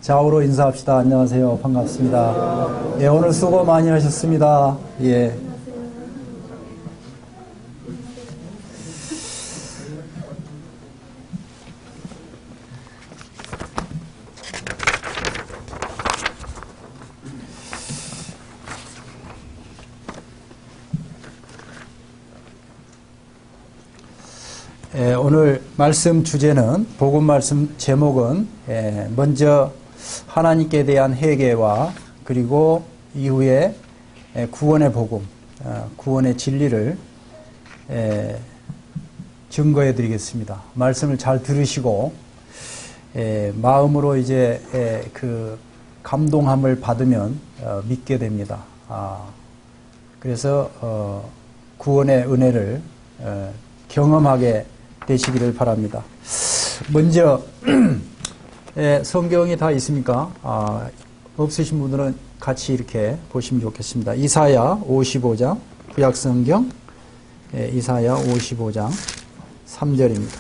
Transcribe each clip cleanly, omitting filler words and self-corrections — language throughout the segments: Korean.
좌우로 인사합시다. 안녕하세요. 반갑습니다. 예, 오늘 수고 많이 하셨습니다. 예. 오늘 말씀 주제는, 복음 말씀 제목은 먼저 하나님께 대한 회개와 그리고 이후에 구원의 복음, 구원의 진리를 증거해 드리겠습니다. 말씀을 잘 들으시고 마음으로 이제 그 감동함을 받으면 믿게 됩니다. 그래서 구원의 은혜를 경험하게 되시기를 바랍니다. 먼저 성경이 다 있습니까? 없으신 분들은 같이 이렇게 보시면 좋겠습니다. 이사야 55장 구약성경, 이사야 55장 3절입니다.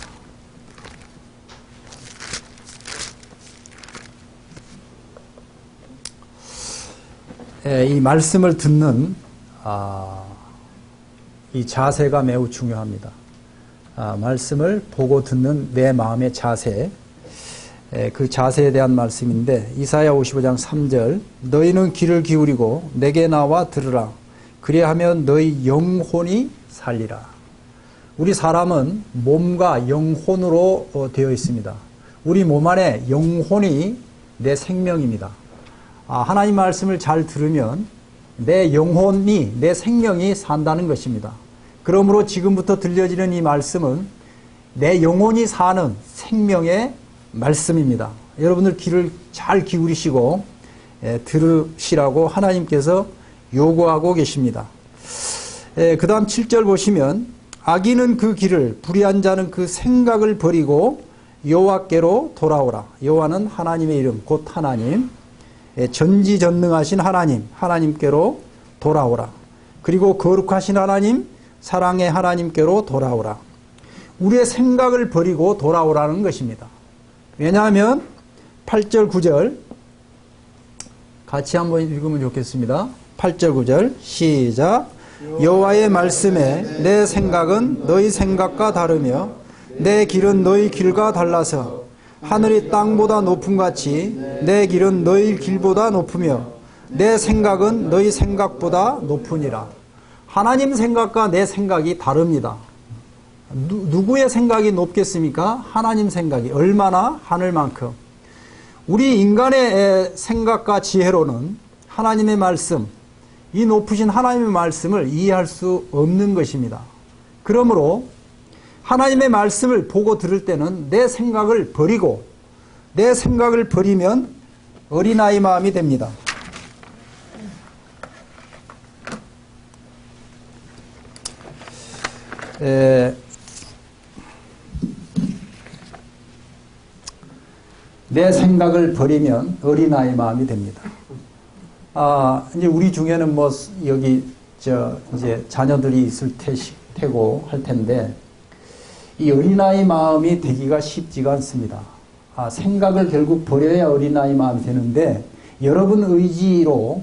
이 말씀을 듣는 이 자세가 매우 중요합니다. 말씀을 보고 듣는 내 마음의 자세, 그 자세에 대한 말씀인데, 이사야 55장 3절, 너희는 귀를 기울이고 내게 나와 들으라. 그리하면 너희 영혼이 살리라. 우리 사람은 몸과 영혼으로 되어 있습니다. 우리 몸 안에 영혼이 내 생명입니다. 하나님 말씀을 잘 들으면 내 영혼이, 내 생명이 산다는 것입니다. 그러므로 지금부터 들려지는 이 말씀은 내 영혼이 사는 생명의 말씀입니다. 여러분들 귀를 잘 기울이시고 들으시라고 하나님께서 요구하고 계십니다. 그 다음 7절 보시면, 악인은 그 길을, 불의한 자는 그 생각을 버리고 여호와께로 돌아오라. 여호와는 하나님의 이름, 곧 하나님, 전지전능하신 하나님, 하나님께로 돌아오라. 그리고 거룩하신 하나님, 사랑의 하나님께로 돌아오라. 우리의 생각을 버리고 돌아오라는 것입니다. 왜냐하면 8절 9절 같이 한번 읽으면 좋겠습니다. 8절 9절 시작. 여호와의 말씀에 내 생각은 너희 생각과 다르며 내 길은 너희 길과 달라서 하늘이 땅보다 높음같이 내 길은 너희 길보다 높으며 내 생각은 너희 생각보다 높으니라. 하나님 생각과 내 생각이 다릅니다. 누구의 생각이 높겠습니까? 하나님 생각이. 얼마나? 하늘만큼. 우리 인간의 생각과 지혜로는 하나님의 말씀, 이 높으신 하나님의 말씀을 이해할 수 없는 것입니다. 그러므로 하나님의 말씀을 보고 들을 때는 내 생각을 버리고, 내 생각을 버리면 어린아이 마음이 됩니다. 내 생각을 버리면 어린아이 마음이 됩니다. 이제 우리 중에는 뭐 여기 이제 자녀들이 있을 테고 할 텐데, 이 어린아이 마음이 되기가 쉽지가 않습니다. 생각을 결국 버려야 어린아이 마음이 되는데, 여러분 의지로,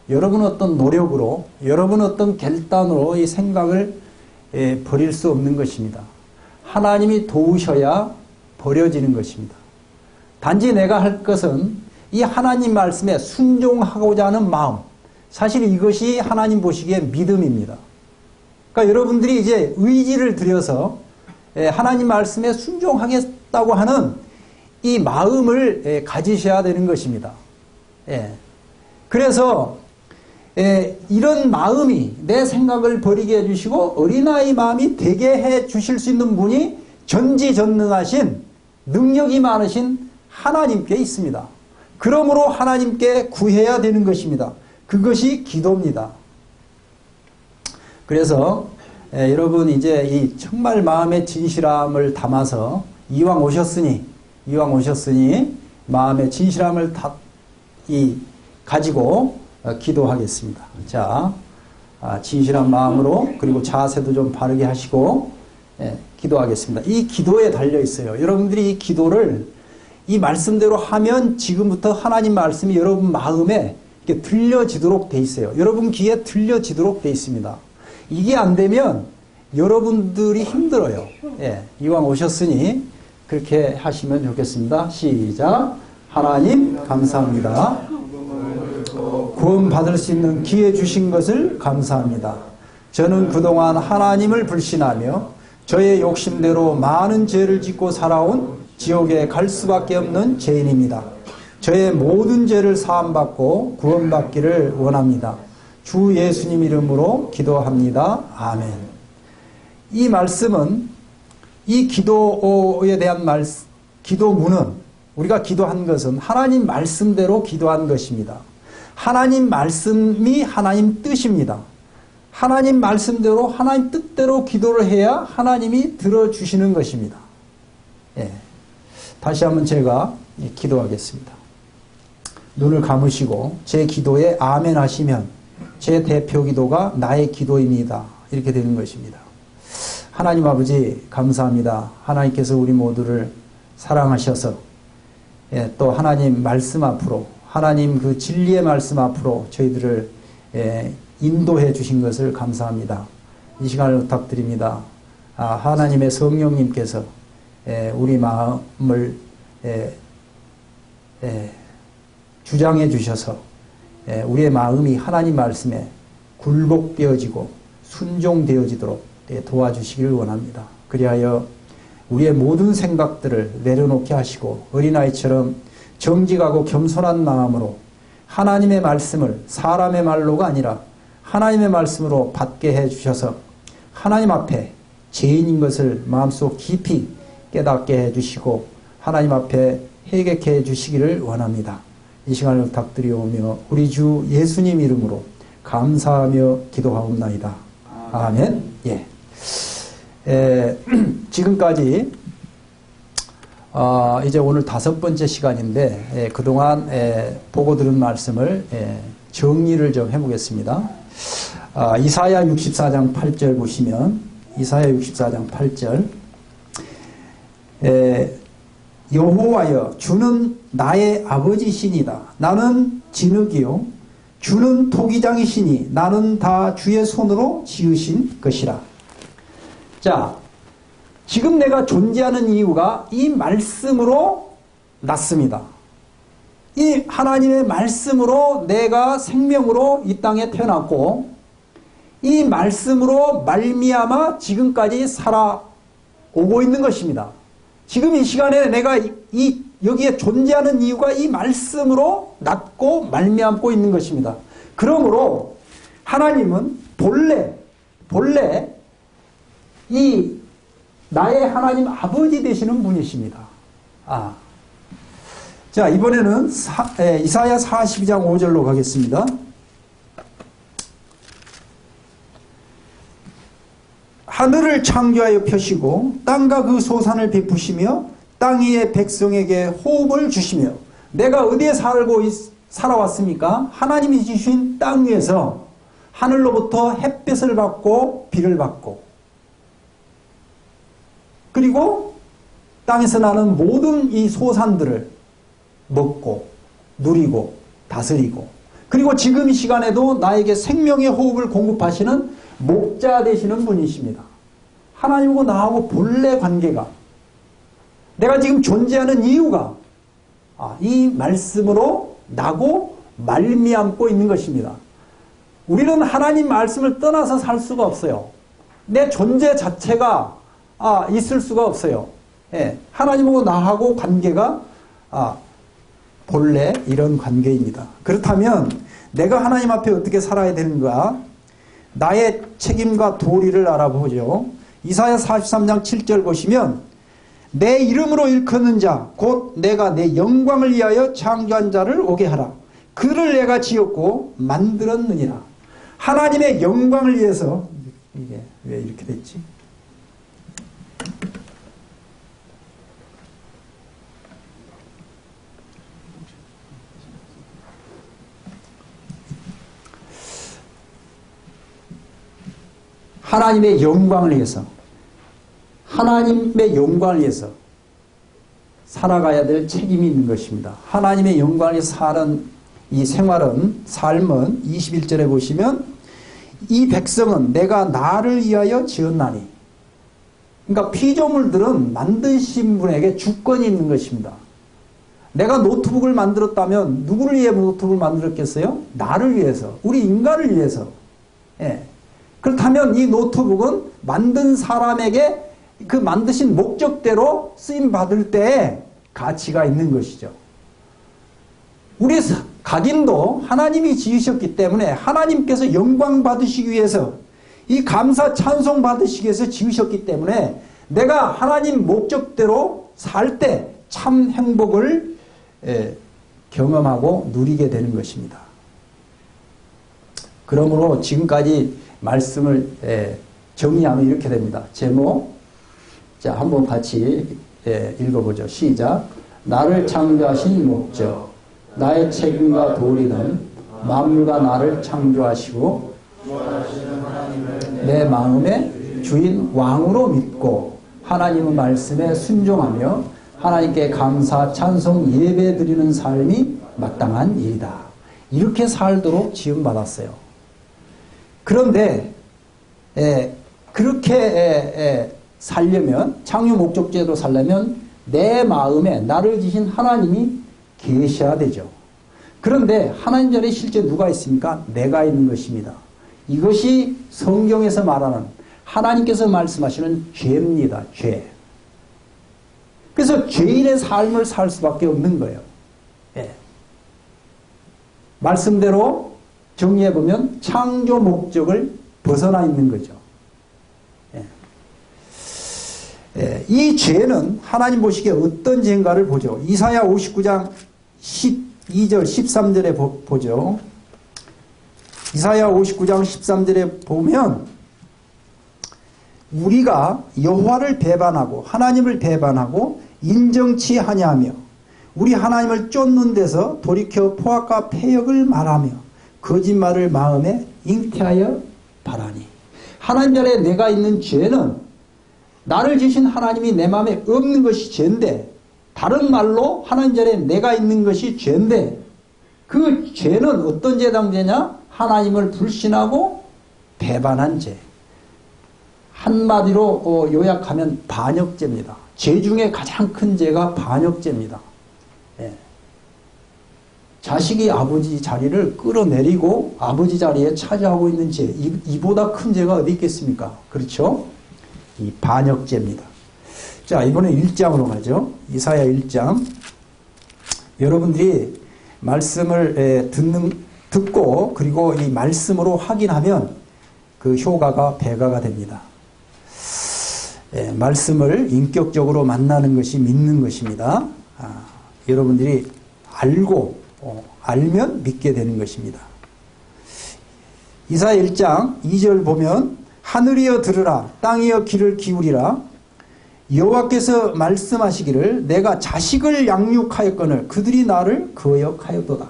여러분 어떤 노력으로, 여러분 어떤 결단으로 이 생각을 버릴 수 없는 것입니다. 하나님이 도우셔야 버려지는 것입니다. 단지 내가 할 것은 이 하나님 말씀에 순종하고자 하는 마음, 사실 이것이 하나님 보시기에 믿음입니다. 그러니까 여러분들이 이제 의지를 들여서 하나님 말씀에 순종하겠다고 하는 이 마음을 가지셔야 되는 것입니다. 그래서 이런 마음이 내 생각을 버리게 해주시고 어린아이 마음이 되게 해주실 수 있는 분이 전지전능하신, 능력이 많으신 하나님께 있습니다. 그러므로 하나님께 구해야 되는 것입니다. 그것이 기도입니다. 그래서 여러분 이제 이 정말 마음의 진실함을 담아서 이왕 오셨으니 마음의 진실함을 가지고 기도하겠습니다. 자, 진실한 마음으로, 그리고 자세도 좀 바르게 하시고 기도하겠습니다. 이 기도에 달려 있어요. 여러분들이 이 기도를 이 말씀대로 하면 지금부터 하나님 말씀이 여러분 마음에 이렇게 들려지도록 돼 있어요. 여러분 귀에 들려지도록 돼 있습니다. 이게 안 되면 여러분들이 힘들어요. 예, 이왕 오셨으니 그렇게 하시면 좋겠습니다. 시작. 하나님 감사합니다. 구원 받을 수 있는 기회 주신 것을 감사합니다. 저는 그동안 하나님을 불신하며 저의 욕심대로 많은 죄를 짓고 살아온 지옥에 갈 수밖에 없는 죄인입니다. 저의 모든 죄를 사함받고 구원받기를 원합니다. 주 예수님 이름으로 기도합니다. 아멘. 이 말씀은 이 기도에 대한 기도문은 우리가 기도한 것은 하나님 말씀대로 기도한 것입니다. 하나님 말씀이 하나님 뜻입니다. 하나님 말씀대로 하나님 뜻대로 기도를 해야 하나님이 들어주시는 것입니다. 예. 다시 한번 제가 기도하겠습니다. 눈을 감으시고 제 기도에 아멘 하시면 제 대표 기도가 나의 기도입니다. 이렇게 되는 것입니다. 하나님 아버지 감사합니다. 하나님께서 우리 모두를 사랑하셔서 또 하나님 말씀 앞으로 하나님 그 진리의 말씀 앞으로 저희들을 인도해 주신 것을 감사합니다. 이 시간을 부탁드립니다. 하나님의 성령님께서 우리 마음을 주장해 주셔서 우리의 마음이 하나님 말씀에 굴복되어지고 순종되어지도록 도와주시기를 원합니다. 그리하여 우리의 모든 생각들을 내려놓게 하시고 어린아이처럼 정직하고 겸손한 마음으로 하나님의 말씀을 사람의 말로가 아니라 하나님의 말씀으로 받게 해주셔서 하나님 앞에 죄인인 것을 마음속 깊이 깨닫게 해주시고 하나님 앞에 회개케 해주시기를 원합니다. 이 시간을 부탁드리오며 우리 주 예수님 이름으로 감사하며 기도하옵나이다. 아멘. 예. 지금까지 이제 오늘 5번째 시간인데 그동안 보고 들은 말씀을 정리를 좀 해보겠습니다. 이사야 64장 8절 보시면 이사야 64장 8절 여호와여 주는 나의 아버지시니다. 나는 진흙이요 주는 토기장이시니 나는 다 주의 손으로 지으신 것이라. 자, 지금 내가 존재하는 이유가 이 말씀으로 났습니다. 이 하나님의 말씀으로 내가 생명으로 이 땅에 태어났고 이 말씀으로 말미암아 지금까지 살아오고 있는 것입니다. 지금 이 시간에 내가 여기에 존재하는 이유가 이 말씀으로 났고 말미암고 있는 것입니다. 그러므로 하나님은 본래 이 나의 하나님 아버지 되시는 분이십니다. 자, 이번에는 이사야 42장 5절로 가겠습니다. 하늘을 창조하여 펴시고 땅과 그 소산을 베푸시며 땅 위의 백성에게 호흡을 주시며. 내가 어디에 살아왔습니까? 하나님이 주신 땅 위에서 하늘로부터 햇볕을 받고 비를 받고 그리고 땅에서 나는 모든 이 소산들을 먹고 누리고 다스리고 그리고 지금 이 시간에도 나에게 생명의 호흡을 공급하시는 목자 되시는 분이십니다. 하나님과 나하고 본래 관계가 내가 지금 존재하는 이유가 이 말씀으로 나고 말미암고 있는 것입니다. 우리는 하나님 말씀을 떠나서 살 수가 없어요. 내 존재 자체가 있을 수가 없어요. 하나님하고 나하고 관계가 본래 이런 관계입니다. 그렇다면 내가 하나님 앞에 어떻게 살아야 되는가? 나의 책임과 도리를 알아보죠. 이사야 43장 7절 보시면 내 이름으로 일컫는 자 곧 내가 내 영광을 위하여 창조한 자를 오게 하라. 그를 내가 지었고 만들었느니라. 하나님의 영광을 위해서 이게 왜 이렇게 됐지? 하나님의 영광을 위해서 하나님의 영광을 위해서 살아가야 될 책임이 있는 것입니다. 하나님의 영광을 사는 이 삶은 21절에 보시면 이 백성은 내가 나를 위하여 지었나니. 그러니까 피조물들은 만드신 분에게 주권이 있는 것입니다. 내가 노트북을 만들었다면 누구를 위해 노트북을 만들었겠어요? 나를 위해서, 우리 인간을 위해서. 예. 그렇다면 이 노트북은 만든 사람에게 그 만드신 목적대로 쓰임 받을 때에 가치가 있는 것이죠. 우리 각인도 하나님이 지으셨기 때문에 하나님께서 영광 받으시기 위해서, 이 감사 찬송 받으시기 위해서 지으셨기 때문에 내가 하나님 목적대로 살 때 참 행복을 경험하고 누리게 되는 것입니다. 그러므로 지금까지 말씀을 정리하면 이렇게 됩니다. 제목, 자, 한번 같이 읽어보죠. 시작. 나를 창조하신 목적, 나의 책임과 도리는 만물과 나를 창조하시고 내 마음의 주인 왕으로 믿고 하나님의 말씀에 순종하며 하나님께 감사, 찬송, 예배 드리는 삶이 마땅한 일이다. 이렇게 살도록 지음받았어요. 그런데 그렇게 살려면, 창조 목적제로 살려면 내 마음에 나를 지신 하나님이 계셔야 되죠. 그런데 하나님 자리에 실제 누가 있습니까? 내가 있는 것입니다. 이것이 성경에서 말하는, 하나님께서 말씀하시는 죄입니다. 죄. 그래서 죄인의 삶을 살 수밖에 없는 거예요. 예. 말씀대로 정리해보면 창조 목적을 벗어나 있는 거죠. 예. 예. 이 죄는 하나님 보시기에 어떤 죄인가를 보죠. 이사야 59장 12절 13절에 보죠. 이사야 59장 13절에 보면 우리가 여호와를 배반하고 하나님을 배반하고 인정치 하냐하며 우리 하나님을 쫓는 데서 돌이켜 포악과 패역을 말하며 거짓말을 마음에 잉태하여 바라니. 하나님 자리에 내가 있는 죄는 나를 지신 하나님이 내 마음에 없는 것이 죄인데, 다른 말로 하나님 자리에 내가 있는 것이 죄인데, 그 죄는 어떤 죄에 해당되냐? 하나님을 불신하고 배반한 죄. 한마디로 요약하면 반역죄입니다. 죄 중에 가장 큰 죄가 반역죄입니다. 예. 자식이 아버지 자리를 끌어내리고 아버지 자리에 차지하고 있는 죄, 이보다 큰 죄가 어디 있겠습니까? 그렇죠? 이 반역죄입니다. 자, 이번에 1장으로 가죠. 이사야 1장. 여러분들이 말씀을 듣고 그리고 이 말씀으로 확인하면 그 효과가 배가가 됩니다. 말씀을 인격적으로 만나는 것이 믿는 것입니다. 여러분들이 알면 믿게 되는 것입니다. 이사야 1장 2절 보면 하늘이여 들으라, 땅이여 귀를 기울이라. 여호와께서 말씀하시기를 내가 자식을 양육하였거늘 그들이 나를 거역하였도다.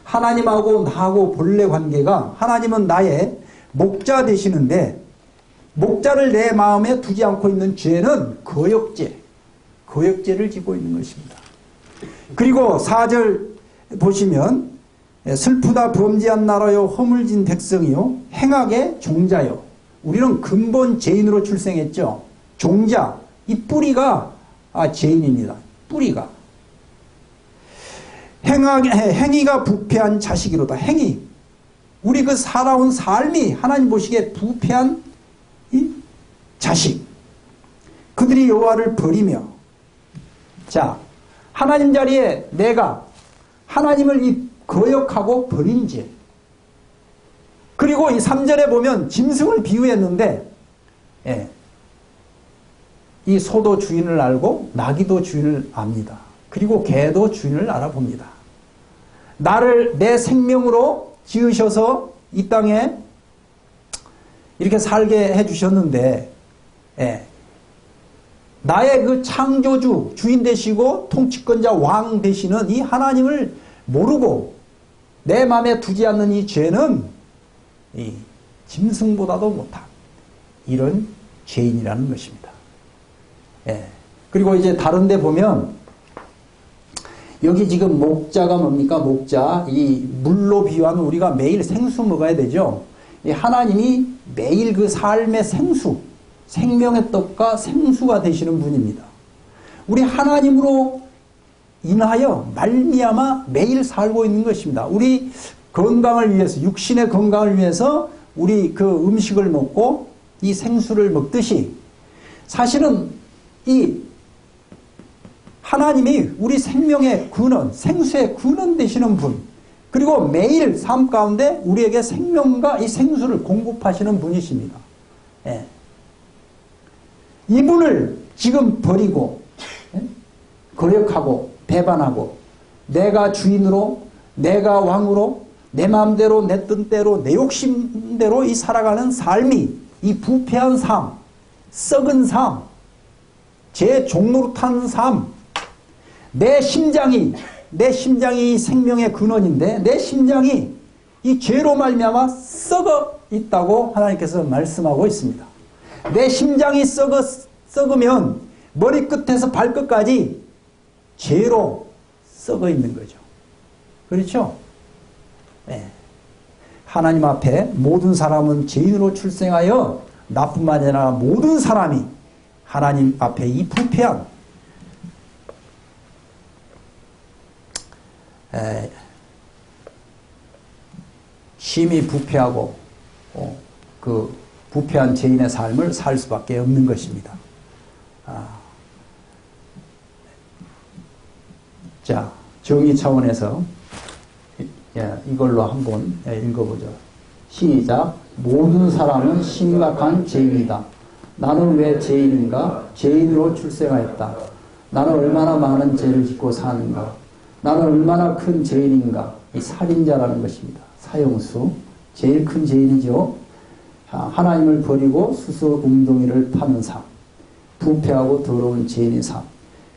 하나님하고 나하고 본래 관계가, 하나님은 나의 목자 되시는데 목자를 내 마음에 두지 않고 있는 죄는 거역죄를 지고 있는 것입니다. 그리고 4절 보시면 슬프다 범죄한 나라요 허물진 백성이요 행악의 종자요. 우리는 근본 죄인으로 출생했죠. 종자, 이 뿌리가 죄인입니다. 뿌리가. 행위가 부패한 자식이로다. 행위. 우리 그 살아온 삶이 하나님 보시기에 부패한 이 자식. 그들이 여호와를 버리며, 자, 하나님 자리에 내가 하나님을 거역하고 버린 죄. 그리고 이 3절에 보면 짐승을 비유했는데, 예, 이 소도 주인을 알고 나귀도 주인을 압니다. 그리고 개도 주인을 알아봅니다. 나를 내 생명으로 지으셔서 이 땅에 이렇게 살게 해주셨는데, 예, 나의 그 창조주, 주인 되시고 통치권자 왕 되시는 이 하나님을 모르고 내 마음에 두지 않는 이 죄는 이 짐승보다도 못한 이런 죄인이라는 것입니다. 예. 그리고 이제 다른 데 보면 여기 지금 목자가 뭡니까? 목자. 이 물로 비유하면 우리가 매일 생수 먹어야 되죠. 이 하나님이 매일 그 삶의 생수, 생명의 떡과 생수가 되시는 분입니다. 우리 하나님으로 인하여 말미암아 매일 살고 있는 것입니다. 우리 건강을 위해서, 육신의 건강을 위해서 우리 그 음식을 먹고 이 생수를 먹듯이 사실은 이 하나님이 우리 생명의 근원, 생수의 근원 되시는 분, 그리고 매일 삶 가운데 우리에게 생명과 이 생수를 공급하시는 분이십니다. 예. 이분을 지금 버리고 거역하고 배반하고 내가 주인으로, 내가 왕으로, 내 마음대로, 내 뜻대로, 내 욕심대로 이 살아가는 삶이, 이 부패한 삶, 썩은 삶, 제 종노릇한 삶, 내 심장이 생명의 근원인데 내 심장이 이 죄로 말미암아 썩어 있다고 하나님께서 말씀하고 있습니다. 내 심장이 썩으면 머리끝에서 발끝까지 죄로 썩어 있는 거죠. 그렇죠? 네. 하나님 앞에 모든 사람은 죄인으로 출생하여 나뿐만 아니라 모든 사람이 하나님 앞에 이 부패한 심히 부패하고 그 부패한 죄인의 삶을 살 수밖에 없는 것입니다. 자, 정의 차원에서 이걸로 한번 읽어보죠. 시작. 모든 사람은 심각한 죄인이다. 나는 왜 죄인인가? 죄인으로 출생하였다. 나는 얼마나 많은 죄를 짓고 사는가? 나는 얼마나 큰 죄인인가? 이 살인자라는 것입니다. 사형수. 제일 큰 죄인이죠. 하나님을 버리고 수소 웅덩이를 파는 삶. 부패하고 더러운 죄인의 삶.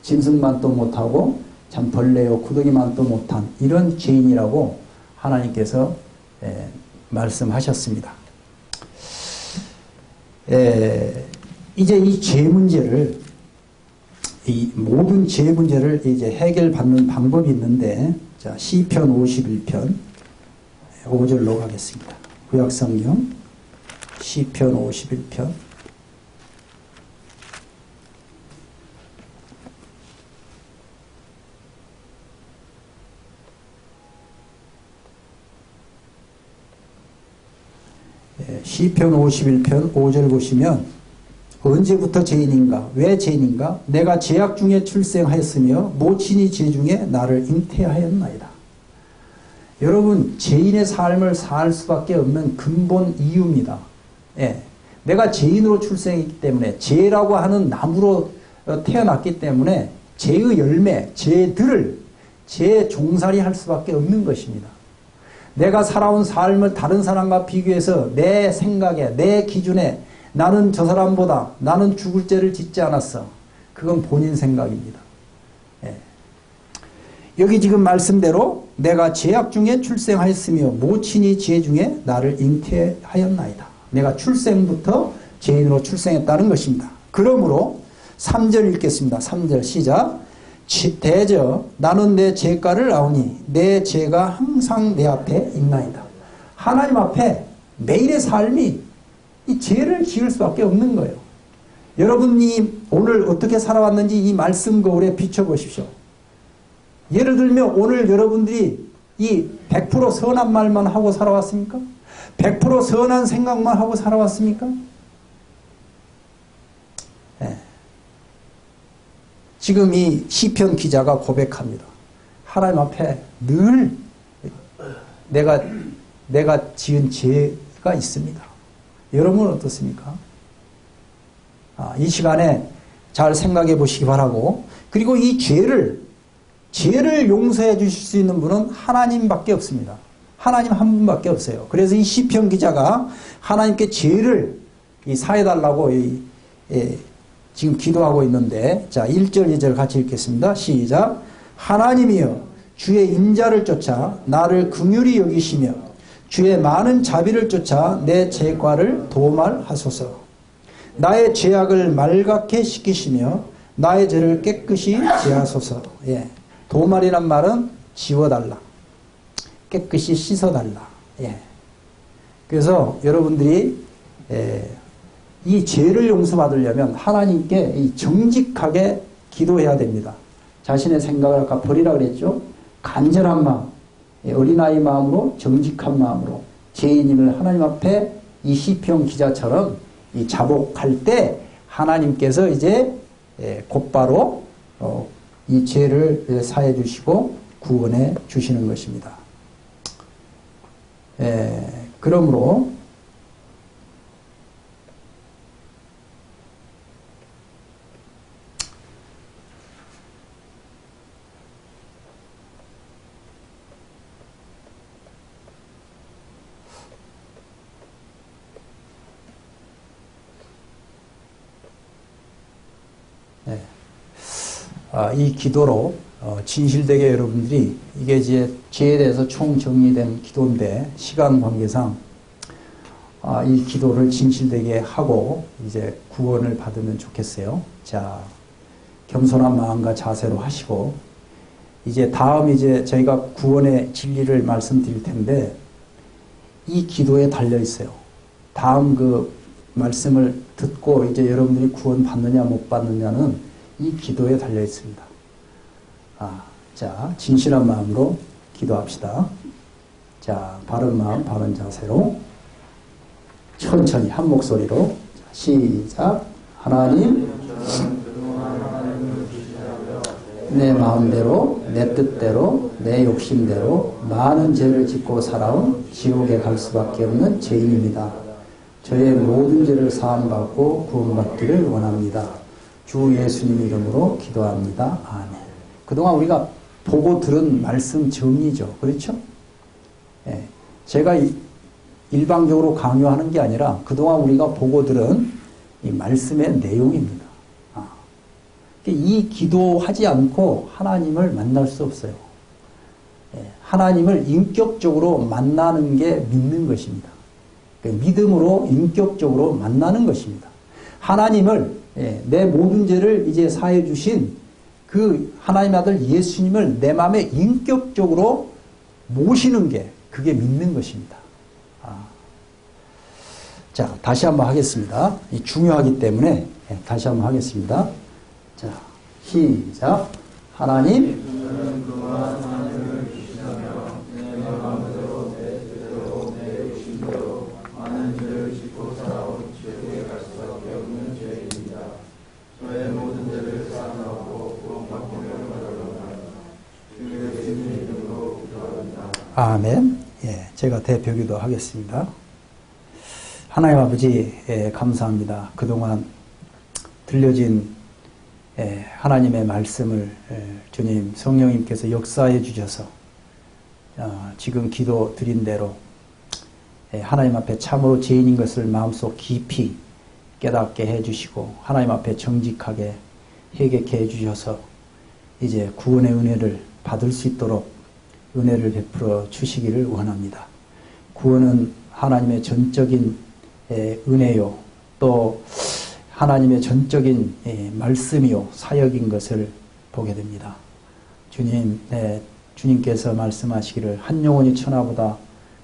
짐승만도 못하고 참 벌레요 구더기만도 못한 이런 죄인이라고 하나님께서 말씀하셨습니다. 이제 이 죄 문제를, 이 모든 죄 문제를 이제 해결받는 방법이 있는데, 자, 시편 51편 5절로 가겠습니다. 구약성경 시편 51편 시편 51편 5절 보시면 언제부터 죄인인가? 왜 죄인인가? 내가 죄악 중에 출생하였으며 모친이 죄 중에 나를 잉태하였나이다. 여러분, 죄인의 삶을 살 수밖에 없는 근본 이유입니다. 예. 내가 죄인으로 출생했기 때문에 죄라고 하는 나무로 태어났기 때문에 죄의 열매, 죄들을 죄 종살이 할 수밖에 없는 것입니다. 내가 살아온 삶을 다른 사람과 비교해서 내 생각에, 내 기준에 나는 저 사람보다 나는 죽을 죄를 짓지 않았어. 그건 본인 생각입니다. 예. 여기 지금 말씀대로 내가 죄악 중에 출생하였으며 모친이 죄 중에 나를 잉태하였나이다. 내가 출생부터 죄인으로 출생했다는 것입니다. 그러므로 3절 읽겠습니다. 3절 시작. 대저 나는 내 죄가를 아오니 내 죄가 항상 내 앞에 있나이다. 하나님 앞에 매일의 삶이 이 죄를 지을 수밖에 없는 거예요. 여러분이 오늘 어떻게 살아왔는지 이 말씀 거울에 비춰보십시오. 예를 들면 오늘 여러분들이 이 100% 선한 말만 하고 살아왔습니까? 100% 선한 생각만 하고 살아왔습니까? 네. 지금 이 시편 기자가 고백합니다. 하나님 앞에 늘 내가 지은 죄가 있습니다. 여러분은 어떻습니까? 이 시간에 잘 생각해 보시기 바라고, 그리고 이 죄를 용서해 주실 수 있는 분은 하나님밖에 없습니다. 하나님 한 분밖에 없어요. 그래서 이 시편 기자가 하나님께 죄를 사해달라고 지금 기도하고 있는데, 자, 1절 2절 같이 읽겠습니다. 시작. 하나님이여 주의 인자를 쫓아 나를 긍휼히 여기시며 주의 많은 자비를 쫓아 내 죄과를 도말하소서. 나의 죄악을 말갛게 씻기시며 나의 죄를 깨끗이 제하소서. 예. 도말이란 말은 지워달라. 깨끗이 씻어달라. 예. 그래서 여러분들이 이 죄를 용서받으려면 하나님께 이 정직하게 기도해야 됩니다. 자신의 생각을 아까 버리라 그랬죠. 간절한 마음, 어린아이 마음으로 정직한 마음으로 죄인임을 하나님 앞에 이 시편 기자처럼 이 자복할 때 하나님께서 이제 곧바로 이 죄를 사해 주시고 구원해 주시는 것입니다. 그러므로 이 기도로 진실되게 여러분들이 이게 이제 죄에 대해서 총 정리된 기도인데 시간 관계상 이 기도를 진실되게 하고 이제 구원을 받으면 좋겠어요. 자, 겸손한 마음과 자세로 하시고 이제 다음 이제 저희가 구원의 진리를 말씀드릴 텐데 이 기도에 달려 있어요. 다음 그 말씀을 듣고 이제 여러분들이 구원 받느냐 못 받느냐는 이 기도에 달려 있습니다. 자, 진실한 마음으로 기도합시다. 자, 바른 마음, 바른 자세로 천천히 한 목소리로 시작. 하나님, 내 마음대로, 내 뜻대로, 내 욕심대로 많은 죄를 짓고 살아온 지옥에 갈 수밖에 없는 죄인입니다. 저의 모든 죄를 사함받고 구원받기를 원합니다. 주 예수님 이름으로 기도합니다. 아멘. 그동안 우리가 보고 들은 말씀 정리죠. 그렇죠? 예. 제가 일방적으로 강요하는 게 아니라 그동안 우리가 보고 들은 이 말씀의 내용입니다. 이 기도하지 않고 하나님을 만날 수 없어요. 예. 하나님을 인격적으로 만나는 게 믿는 것입니다. 믿음으로 인격적으로 만나는 것입니다. 하나님을 내 모든 죄를 이제 사해 주신 그 하나님의 아들 예수님을 내 마음에 인격적으로 모시는 게 그게 믿는 것입니다. 자, 다시 한번 하겠습니다. 중요하기 때문에 다시 한번 하겠습니다. 자, 시작. 하나님, 아멘. 예, 제가 대표기도 하겠습니다. 하나님 아버지, 감사합니다. 그동안 들려진 하나님의 말씀을 주님 성령님께서 역사해 주셔서 지금 기도 드린 대로 하나님 앞에 참으로 죄인인 것을 마음속 깊이 깨닫게 해 주시고 하나님 앞에 정직하게 회개케 해 주셔서 이제 구원의 은혜를 받을 수 있도록 은혜를 베풀어 주시기를 원합니다. 구원은 하나님의 전적인 은혜요, 또 하나님의 전적인 말씀이요, 사역인 것을 보게 됩니다. 주님, 주님께서 말씀하시기를 한 영혼이 천하보다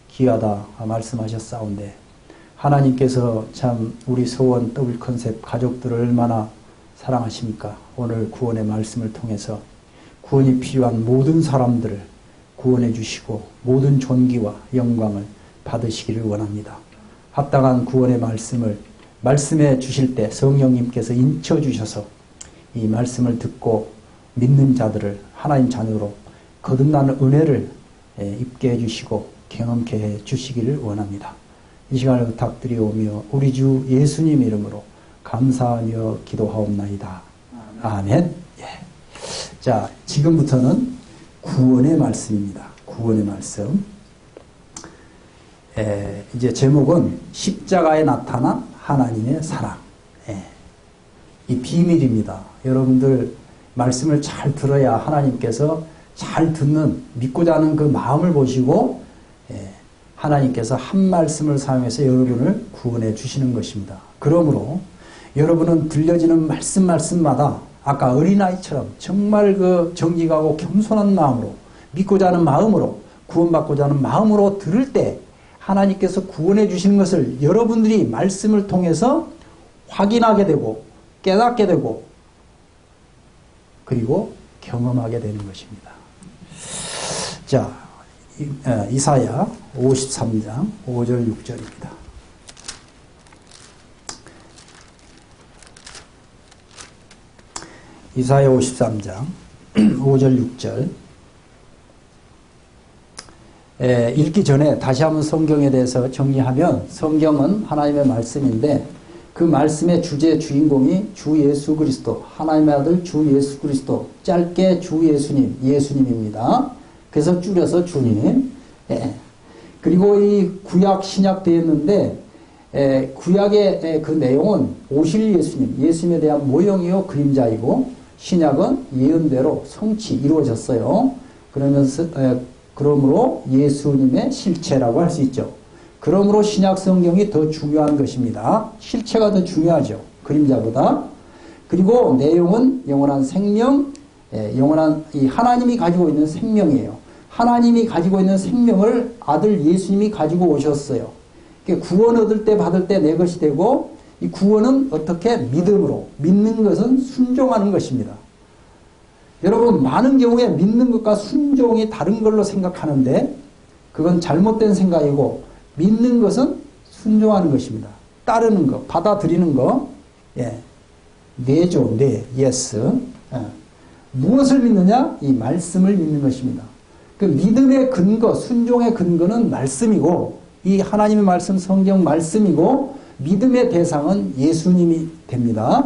귀하다 말씀하셨사온데 하나님께서 참 우리 소원 더블 컨셉 가족들을 얼마나 사랑하십니까? 오늘 구원의 말씀을 통해서 구원이 필요한 모든 사람들을 구원해 주시고 모든 존귀와 영광을 받으시기를 원합니다. 합당한 구원의 말씀을 말씀해 주실 때 성령님께서 인쳐 주셔서 이 말씀을 듣고 믿는 자들을 하나님 자녀로 거듭나는 은혜를 입게 해 주시고 경험케 해 주시기를 원합니다. 이 시간을 부탁드리오며 우리 주 예수님 이름으로 감사하며 기도하옵나이다. 아멘. 예. 자, 지금부터는 구원의 말씀입니다. 구원의 말씀. 이제 제목은 십자가에 나타난 하나님의 사랑. 이 비밀입니다. 여러분들 말씀을 잘 들어야 하나님께서 잘 듣는 믿고자 하는 그 마음을 보시고 하나님께서 한 말씀을 사용해서 여러분을 구원해 주시는 것입니다. 그러므로 여러분은 들려지는 말씀마다 아까 어린아이처럼 정말 그 정직하고 겸손한 마음으로 믿고자 하는 마음으로 구원받고자 하는 마음으로 들을 때 하나님께서 구원해 주시는 것을 여러분들이 말씀을 통해서 확인하게 되고 깨닫게 되고 그리고 경험하게 되는 것입니다. 자, 이사야 53장 5절 6절입니다. 이사야 53장 5절 6절 읽기 전에 다시 한번 성경에 대해서 정리하면 성경은 하나님의 말씀인데 그 말씀의 주제 주인공이 주 예수 그리스도 하나님의 아들 주 예수 그리스도 짧게 주 예수님 예수님입니다. 그래서 줄여서 주님. 그리고 이 구약 신약 되었는데 구약의 그 내용은 오실 예수님 예수님에 대한 모형이요 그림자이고 신약은 예언대로 성취 이루어졌어요. 그러므로 예수님의 실체라고 할 수 있죠. 그러므로 신약 성경이 더 중요한 것입니다. 실체가 더 중요하죠. 그림자보다. 그리고 내용은 영원한 생명, 영원한 이 하나님이 가지고 있는 생명이에요. 하나님이 가지고 있는 생명을 아들 예수님이 가지고 오셨어요. 구원 얻을 때 받을 때 내 것이 되고 이 구원은 어떻게 믿음으로 믿는 것은 순종하는 것입니다. 여러분 많은 경우에 믿는 것과 순종이 다른 걸로 생각하는데 그건 잘못된 생각이고 믿는 것은 순종하는 것입니다. 따르는 것, 받아들이는 것, 네죠, 네, 예스. 무엇을 믿느냐? 이 말씀을 믿는 것입니다. 그 믿음의 근거, 순종의 근거는 말씀이고 이 하나님의 말씀, 성경 말씀이고 믿음의 대상은 예수님이 됩니다.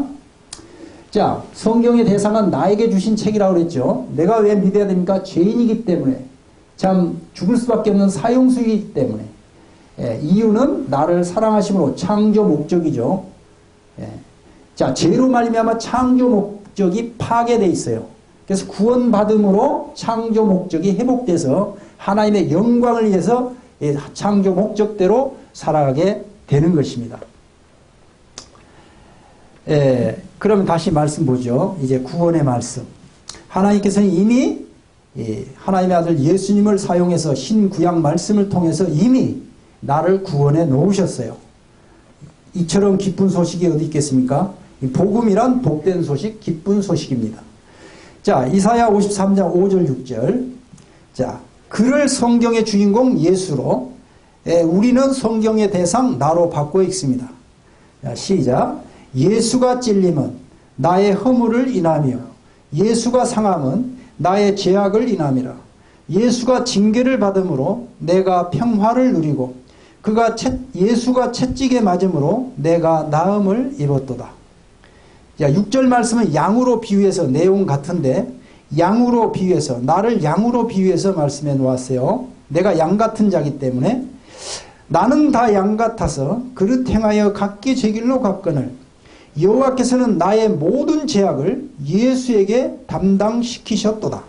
자, 성경의 대상은 나에게 주신 책이라고 그랬죠. 내가 왜 믿어야 됩니까? 죄인이기 때문에. 참 죽을 수밖에 없는 사형수이기 때문에. 이유는 나를 사랑하심으로 창조 목적이죠. 자, 죄로 말미암아 창조 목적이 파괴되어 있어요. 그래서 구원받음으로 창조 목적이 회복돼서 하나님의 영광을 위해서 창조 목적대로 살아가게 되는 것입니다. 그러면 다시 말씀 보죠. 이제 구원의 말씀. 하나님께서는 이미 하나님의 아들 예수님을 사용해서 신구약 말씀을 통해서 이미 나를 구원해 놓으셨어요. 이처럼 기쁜 소식이 어디 있겠습니까? 복음이란 복된 소식, 기쁜 소식입니다. 자, 이사야 53장 5절 6절. 자, 그를 성경의 주인공 예수로 우리는 성경의 대상 나로 바꿔 읽습니다. 자, 시작. 예수가 찔림은 나의 허물을 인하며 예수가 상함은 나의 죄악을 인함이라. 예수가 징계를 받음으로 내가 평화를 누리고 예수가 채찍에 맞음으로 내가 나음을 입었도다. 자, 6절 말씀은 양으로 비유해서 내용 같은데 양으로 비유해서 나를 양으로 비유해서 말씀해 놓았어요. 내가 양 같은 자기 때문에 나는 다 양 같아서 그릇 행하여 각기 제 길로 갔거늘 여호와께서는 나의 모든 죄악을 예수에게 담당시키셨도다.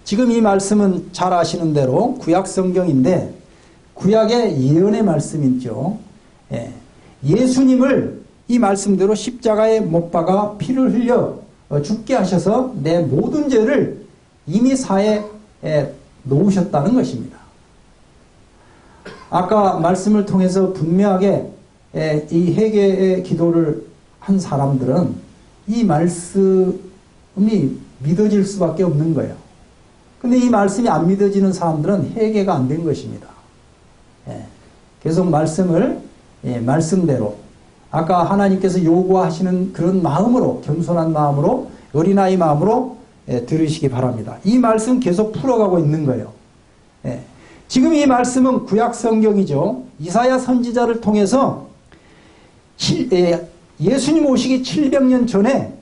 지금 이 말씀은 잘 아시는 대로 구약 성경인데 구약의 예언의 말씀이죠. 예수님을 이 말씀대로 십자가에 못 박아 피를 흘려 죽게 하셔서 내 모든 죄를 이미 사해 놓으셨다는 것입니다. 아까 말씀을 통해서 분명하게 이 회개의 기도를 한 사람들은 이 말씀이 믿어질 수밖에 없는 거예요. 근데 이 말씀이 안 믿어지는 사람들은 회개가 안 된 것입니다. 계속 말씀을 말씀대로 아까 하나님께서 요구하시는 그런 마음으로 겸손한 마음으로 어린아이 마음으로 들으시기 바랍니다. 이 말씀 계속 풀어가고 있는 거예요. 지금 이 말씀은 구약 성경이죠. 이사야 선지자를 통해서 예수님 오시기 700년 전에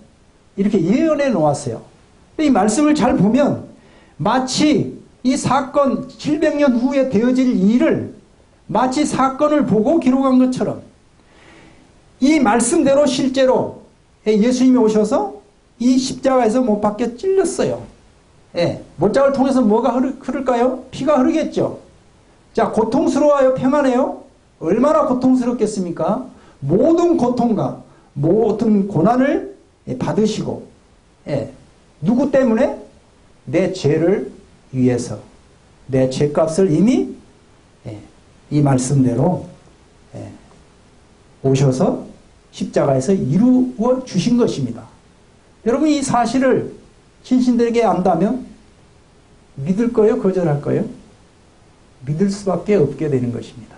이렇게 예언해 놓았어요. 이 말씀을 잘 보면 마치 이 사건 700년 후에 되어질 일을 마치 사건을 보고 기록한 것처럼 이 말씀대로 실제로 예수님이 오셔서 이 십자가에서 못 박혀 찔렸어요. 못장을 통해서 뭐가 흐를까요? 피가 흐르겠죠. 자, 고통스러워요? 평안해요? 얼마나 고통스럽겠습니까? 모든 고통과 모든 고난을 받으시고, 누구 때문에? 내 죄를 위해서, 내 죄값을 이미 이 말씀대로 오셔서 십자가에서 이루어 주신 것입니다. 여러분, 이 사실을 신신들에게 안다면 믿을 거예요? 거절할 거예요? 믿을 수밖에 없게 되는 것입니다.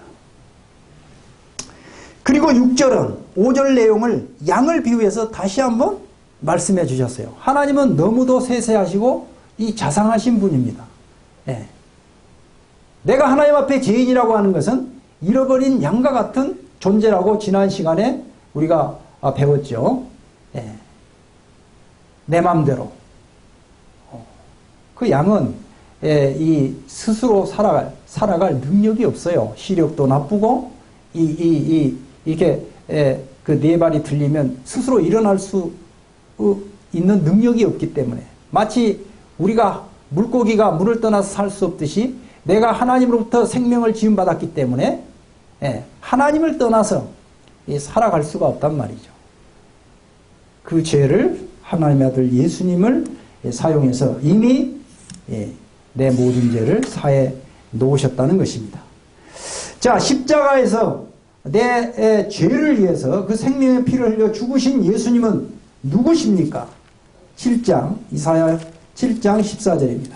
그리고 6절은 5절 내용을 양을 비유해서 다시 한번 말씀해 주셨어요. 하나님은 너무도 세세하시고 이 자상하신 분입니다. 내가 하나님 앞에 죄인이라고 하는 것은 잃어버린 양과 같은 존재라고 지난 시간에 우리가 배웠죠. 내 맘대로. 그 양은 이 스스로 살아갈 능력이 없어요. 시력도 나쁘고 이게 그 네 발이 들리면 스스로 일어날 수 있는 능력이 없기 때문에 마치 우리가 물고기가 물을 떠나서 살 수 없듯이 내가 하나님으로부터 생명을 지음받았기 때문에 하나님을 떠나서 살아갈 수가 없단 말이죠. 그 죄를 하나님의 아들 예수님을 사용해서 이미 내 모든 죄를 사해 놓으셨다는 것입니다. 자, 십자가에서 내 죄를 위해서 그 생명의 피를 흘려 죽으신 예수님은 누구십니까? 7장, 이사야 7장 14절입니다.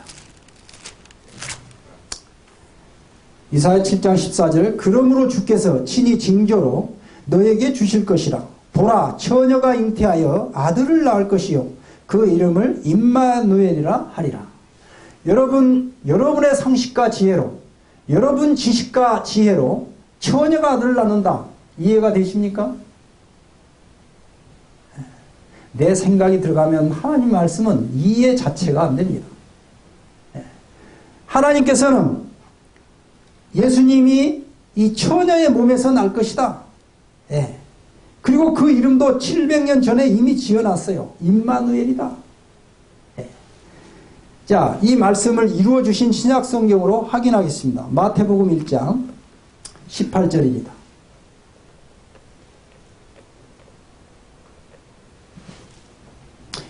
이사야 7장 14절, 그러므로 주께서 친히 징조로 너에게 주실 것이라. 보라, 처녀가 잉태하여 아들을 낳을 것이요 그 이름을 임마누엘이라 하리라. 여러분의 상식과 지혜로, 여러분 지식과 지혜로 처녀가 아들을 낳는다. 이해가 되십니까? 내 생각이 들어가면 하나님 말씀은 이해 자체가 안 됩니다. 하나님께서는 예수님이 이 처녀의 몸에서 날 것이다. 그리고 그 이름도 700년 전에 이미 지어놨어요. 임마누엘이다. 자, 이 말씀을 이루어 주신 신약 성경으로 확인하겠습니다. 마태복음 1장 18절입니다.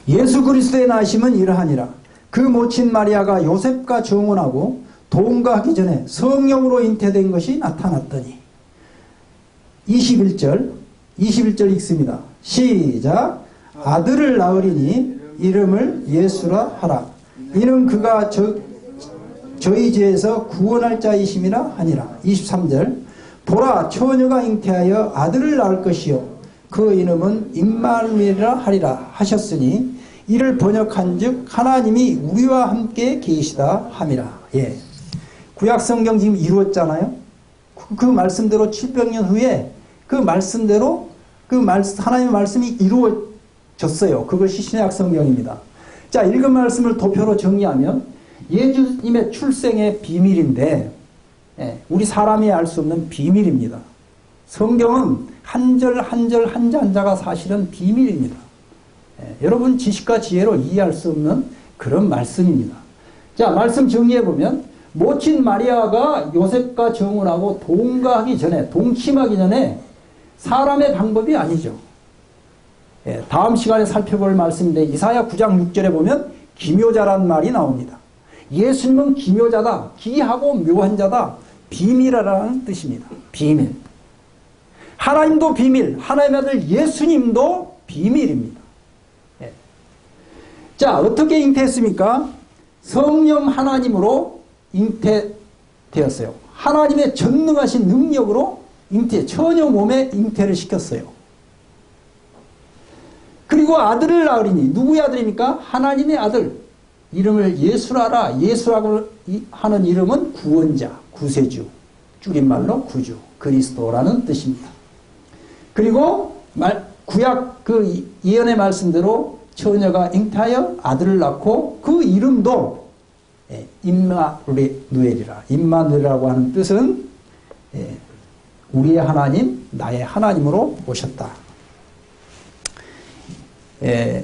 예수 그리스도의 나심은 이러하니라. 그 모친 마리아가 요셉과 정혼하고 동거하기 전에 성령으로 잉태된 것이 나타났더니 21절 읽습니다. 시작. 아들을 낳으리니 이름을 예수라 하라. 이는 그가 저희 죄에서 구원할 자이심이라 하니라. 23절. 보라, 처녀가 잉태하여 아들을 낳을 것이요 그 이름은 임마누엘이라 하리라 하셨으니 이를 번역한즉 하나님이 우리와 함께 계시다 함이라. 구약성경 지금 이루었잖아요. 그 말씀대로 700년 후에 그 말씀대로 하나님의 말씀이 이루어졌어요. 그것이 신약성경입니다. 자, 읽은 말씀을 도표로 정리하면 예수님의 출생의 비밀인데 우리 사람이 알 수 없는 비밀입니다. 성경은 한 절 한 절 한자 한자가 사실은 비밀입니다. 여러분 지식과 지혜로 이해할 수 없는 그런 말씀입니다. 자, 말씀 정리해보면 모친 마리아가 요셉과 정혼하고 동침하기 전에 사람의 방법이 아니죠. 다음 시간에 살펴볼 말씀인데 이사야 9장 6절에 보면 기묘자란 말이 나옵니다. 예수님은 기묘자다, 기하고 묘한 자다, 비밀이라는 뜻입니다. 비밀. 하나님도 비밀, 하나님의 아들 예수님도 비밀입니다. 자, 어떻게 잉태했습니까? 성령 하나님으로 잉태되었어요. 하나님의 전능하신 능력으로 처녀 몸에 잉태를 시켰어요. 그리고 아들을 낳으리니 누구의 아들입니까? 하나님의 아들. 이름을 예수라라. 예수라고 하는 이름은 구원자, 구세주, 줄임말로 구주, 그리스도라는 뜻입니다. 그리고 구약 그 예언의 말씀대로 처녀가 잉태하여 아들을 낳고 그 이름도 임마누엘이라. 임마누엘이라고 하는 뜻은 우리의 하나님, 나의 하나님으로 오셨다.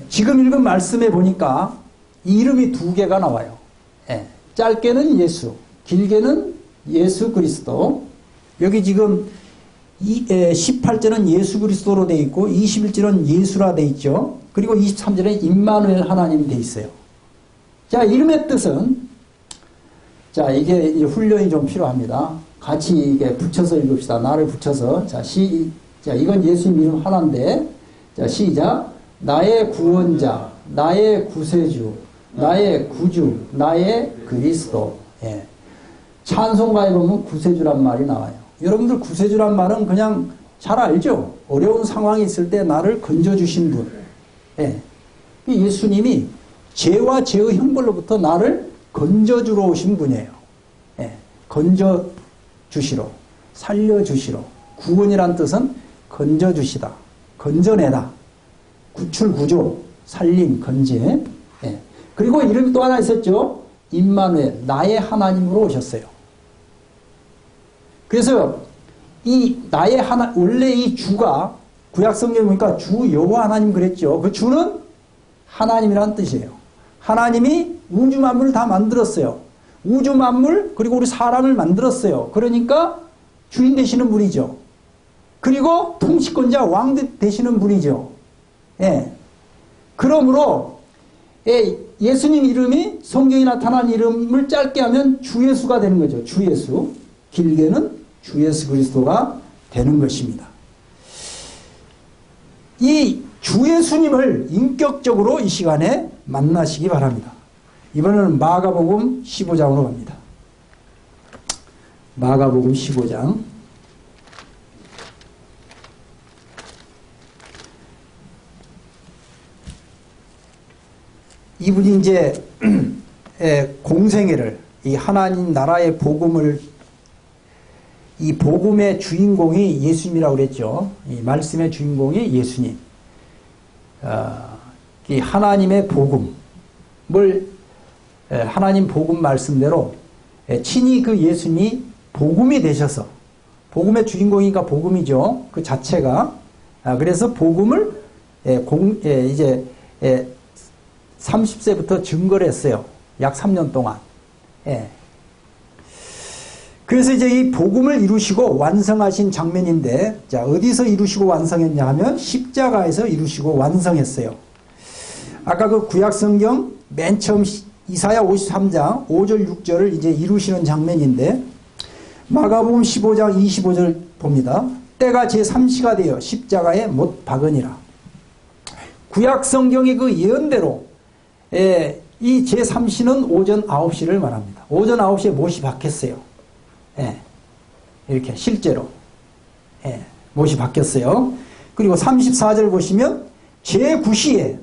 지금 읽은 말씀에 보니까 이름이 두 개가 나와요. 짧게는 예수, 길게는 예수 그리스도. 여기 지금 18절은 예수 그리스도로 되어 있고 21절은 예수라 되어 있죠. 그리고 23절에 임마누엘 하나님이 돼 있어요. 자, 이름의 뜻은, 자, 이게 훈련이 좀 필요합니다. 같이 이게 붙여서 읽읍시다. 나를 붙여서. 자, 자, 이건 예수님 이름 하나인데, 자, 시작. 나의 구원자, 나의 구세주, 나의 구주, 나의 그리스도. 예. 찬송가에 보면 구세주란 말이 나와요. 여러분들 구세주란 말은 그냥 잘 알죠? 어려운 상황이 있을 때 나를 건져주신 분. 예. 예수님이 죄와 죄의 형벌로부터 나를 건져주러 오신 분이에요. 예. 건져주시러, 살려주시러. 구원이란 뜻은 건져주시다, 건져내다, 구출, 구조, 살림, 건재. 예. 그리고 이름이 또 하나 있었죠. 임마누엘, 나의 하나님으로 오셨어요. 그래서 이 나의 하나, 원래 이 주가 구약성경에 보니까 주 여호와 하나님 그랬죠. 그 주는 하나님이라는 뜻이에요. 하나님이 우주 만물을 다 만들었어요. 우주 만물 그리고 우리 사람을 만들었어요. 그러니까 주인 되시는 분이죠. 그리고 통치권자 왕 되시는 분이죠. 예. 그러므로 예수님 이름이 성경에 나타난 이름을 짧게 하면 주 예수가 되는 거죠. 주 예수. 길게는 주 예수 그리스도가 되는 것입니다. 이 주 예수님을 인격적으로 이 시간에 만나시기 바랍니다. 이번에는 마가복음 15장으로 갑니다. 마가복음 15장. 이분이 이제 공생애를, 이 하나님 나라의 복음을, 이 복음의 주인공이 예수님이라고 그랬죠. 이 말씀의 주인공이 예수님. 이 하나님의 복음을, 하나님 복음 말씀대로 친히 그 예수님이 복음이 되셔서, 복음의 주인공이니까 복음이죠. 그 자체가. 그래서 복음을 이제 30세부터 증거를 했어요. 약 3년 동안. 예. 그래서 이제 이 복음을 이루시고 완성하신 장면인데, 자, 어디서 이루시고 완성했냐 하면 십자가에서 이루시고 완성했어요. 아까 그 구약성경 맨 처음 이사야 53장 5절 6절을 이제 이루시는 장면인데, 마가복음 15장 25절 봅니다. 때가 제3시가 되어 십자가에 못 박으니라. 구약성경의 그 예언대로 이 제3시는 오전 9시를 말합니다. 오전 9시에 못이 박혔어요. 예, 이렇게 실제로 못이 박혔어요. 그리고 34절 보시면 제9시에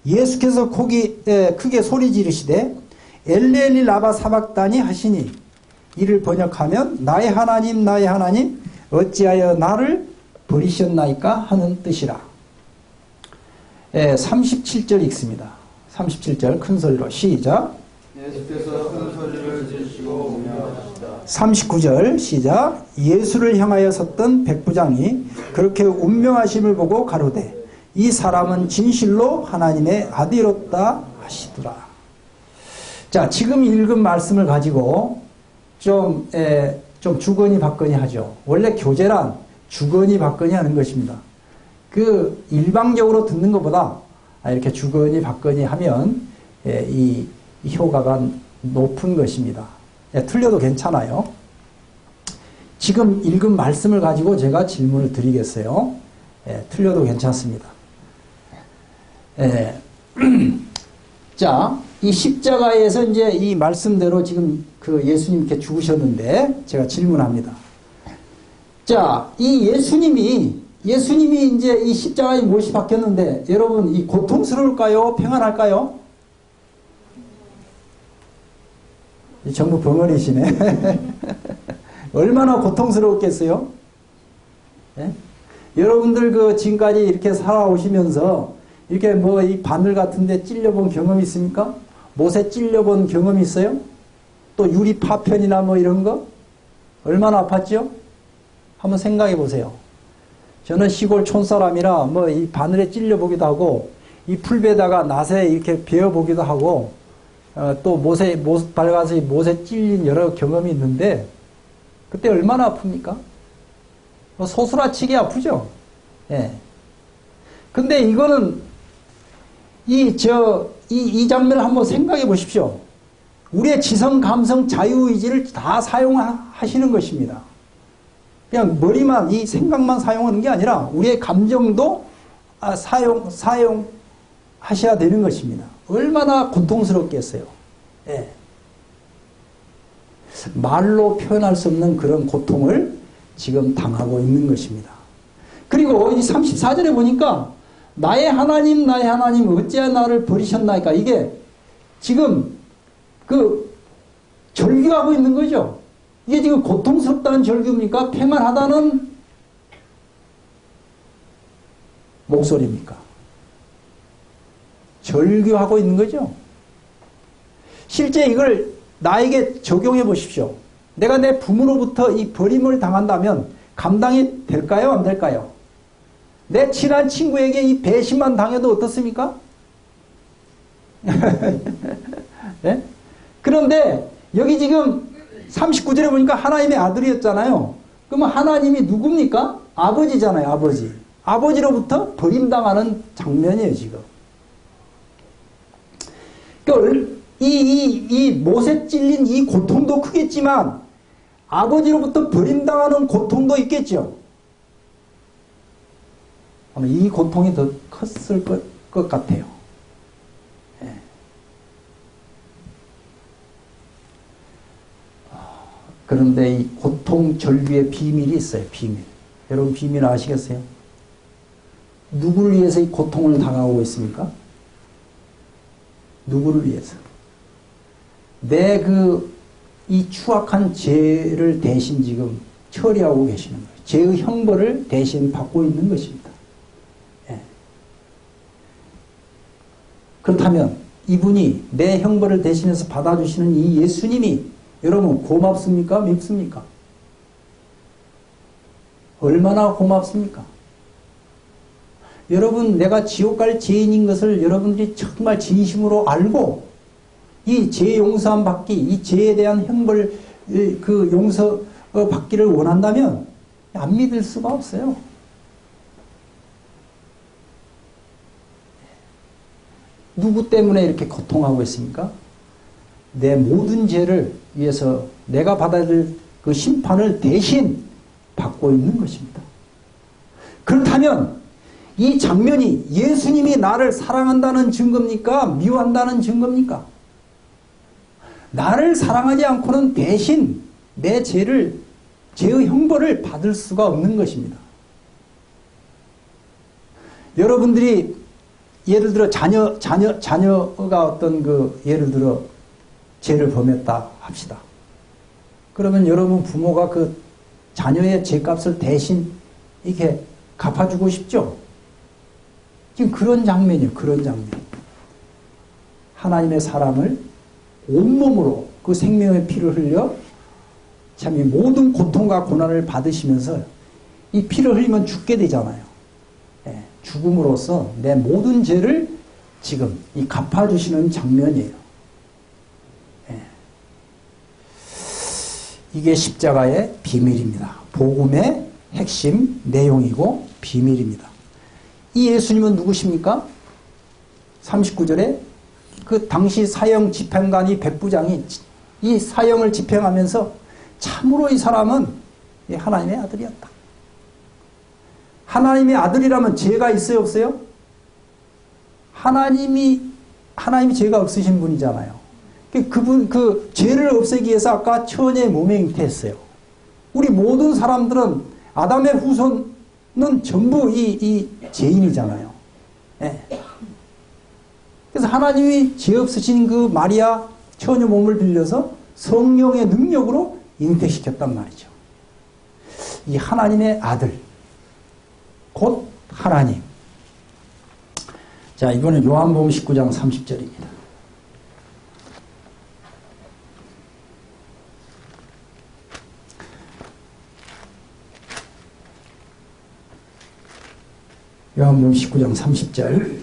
예수께서 크게 소리 지르시되 엘레리 라바 사박다니 하시니, 이를 번역하면 나의 하나님 나의 하나님 어찌하여 나를 버리셨나이까 하는 뜻이라. 37절 읽습니다. 37절 큰 소리로 시작. 예수께서 큰 소리를 지르시고 명하시다. 39절 시작. 예수를 향하여 섰던 백부장이 그렇게 운명하심을 보고 가로되 이 사람은 진실로 하나님의 아들이었다 하시더라. 자, 지금 읽은 말씀을 가지고 좀 주거니 받거니 하죠. 원래 교제란 주거니 받거니 하는 것입니다. 그 일방적으로 듣는 것보다 이렇게 주거니 받거니 하면 이 효과가 높은 것입니다. 틀려도 괜찮아요. 지금 읽은 말씀을 가지고 제가 질문을 드리겠어요. 틀려도 괜찮습니다. 자, 이 십자가에서 이제 이 말씀대로 지금 그 예수님께 죽으셨는데 제가 질문합니다. 자, 이 예수님이 이제 이 십자가에 못이 박혔는데 여러분 이 고통스러울까요? 평안할까요? 전부 벙어리시네. 얼마나 고통스러웠겠어요? 예? 여러분들 그 지금까지 이렇게 살아오시면서 이렇게 뭐 이 바늘 같은데 찔려본 경험이 있습니까? 못에 찔려본 경험이 있어요? 또 유리 파편이나 뭐 이런 거? 얼마나 아팠죠? 한번 생각해 보세요. 저는 시골 촌사람이라 뭐 이 바늘에 찔려보기도 하고 이 풀베다가 낫에 이렇게 베어보기도 하고 또 못 밟아서 못에 찔린 여러 경험이 있는데 그때 얼마나 아픕니까? 소스라치게 아프죠? 예. 근데 이거는 이 장면을 한번 생각해 보십시오. 우리의 지성, 감성, 자유의지를 다 사용하시는 것입니다. 그냥 머리만, 이 생각만 사용하는 게 아니라 우리의 감정도 사용하셔야 되는 것입니다. 얼마나 고통스럽겠어요. 예. 말로 표현할 수 없는 그런 고통을 지금 당하고 있는 것입니다. 그리고 이 34절에 보니까 나의 하나님 어찌하여 나를 버리셨나이까, 이게 지금 절규하고 있는 거죠. 이게 지금 고통스럽다는 절규입니까? 평안하다는 목소리입니까? 절규하고 있는 거죠. 실제 이걸 나에게 적용해 보십시오. 내가 내 부모로부터 이 버림을 당한다면 감당이 될까요? 안 될까요? 내 친한 친구에게 이 배신만 당해도 어떻습니까? 네? 그런데 여기 지금 39절에 보니까 하나님의 아들이었잖아요. 그러면 하나님이 누굽니까? 아버지잖아요. 아버지. 아버지로부터 버림당하는 장면이에요. 지금. 그러니까 이 못에 찔린 이 고통도 크겠지만 아버지로부터 버림당하는 고통도 있겠죠. 아마 이 고통이 더 컸을 것 같아요. 예. 그런데 이 고통 절규의 비밀이 있어요. 비밀. 여러분 비밀 아시겠어요? 누구를 위해서 이 고통을 당하고 있습니까? 누구를 위해서? 내 이 추악한 죄를 대신 지금 처리하고 계시는 거예요. 죄의 형벌을 대신 받고 있는 것입니다. 예. 그렇다면 이분이 내 형벌을 대신해서 받아주시는 이 예수님이 여러분 고맙습니까? 밉습니까? 얼마나 고맙습니까? 여러분, 내가 지옥 갈 죄인인 것을 여러분들이 정말 진심으로 알고 이 죄 용서함 받기, 이 죄에 대한 형벌 용서 받기를 원한다면 안 믿을 수가 없어요. 누구 때문에 이렇게 고통하고 있습니까? 내 모든 죄를 위해서 내가 받아야 될 그 심판을 대신 받고 있는 것입니다. 그렇다면 이 장면이 예수님이 나를 사랑한다는 증거입니까? 미워한다는 증거입니까? 나를 사랑하지 않고는 대신 내 죄의 형벌을 받을 수가 없는 것입니다. 여러분들이 예를 들어 자녀가 어떤 예를 들어 죄를 범했다 합시다. 그러면 여러분 부모가 그 자녀의 죄값을 대신 이렇게 갚아주고 싶죠? 지금 그런 장면이에요. 그런 장면. 하나님의 사람을 온몸으로 그 생명의 피를 흘려 참 이 모든 고통과 고난을 받으시면서 이 피를 흘리면 죽게 되잖아요. 예, 죽음으로써 내 모든 죄를 지금 이 갚아주시는 장면이에요. 예. 이게 십자가의 비밀입니다. 복음의 핵심 내용이고 비밀입니다. 이 예수님은 누구십니까? 39절에 그 당시 사형 집행관이 백부장이 이 사형을 집행하면서 참으로 이 사람은 하나님의 아들이었다. 하나님의 아들이라면 죄가 있어요, 없어요? 하나님이 죄가 없으신 분이잖아요. 그분 그 죄를 없애기 위해서 아까 천의 몸에 잉태했어요. 우리 모든 사람들은 아담의 후손은 전부 이 죄인이잖아요. 네. 그래서 하나님이 죄 없으신 그 마리아 처녀 몸을 빌려서 성령의 능력으로 잉태시켰단 말이죠. 이 하나님의 아들, 곧 하나님. 자, 이번엔 요한복음 19장 30절입니다. 요한복음 19장 30절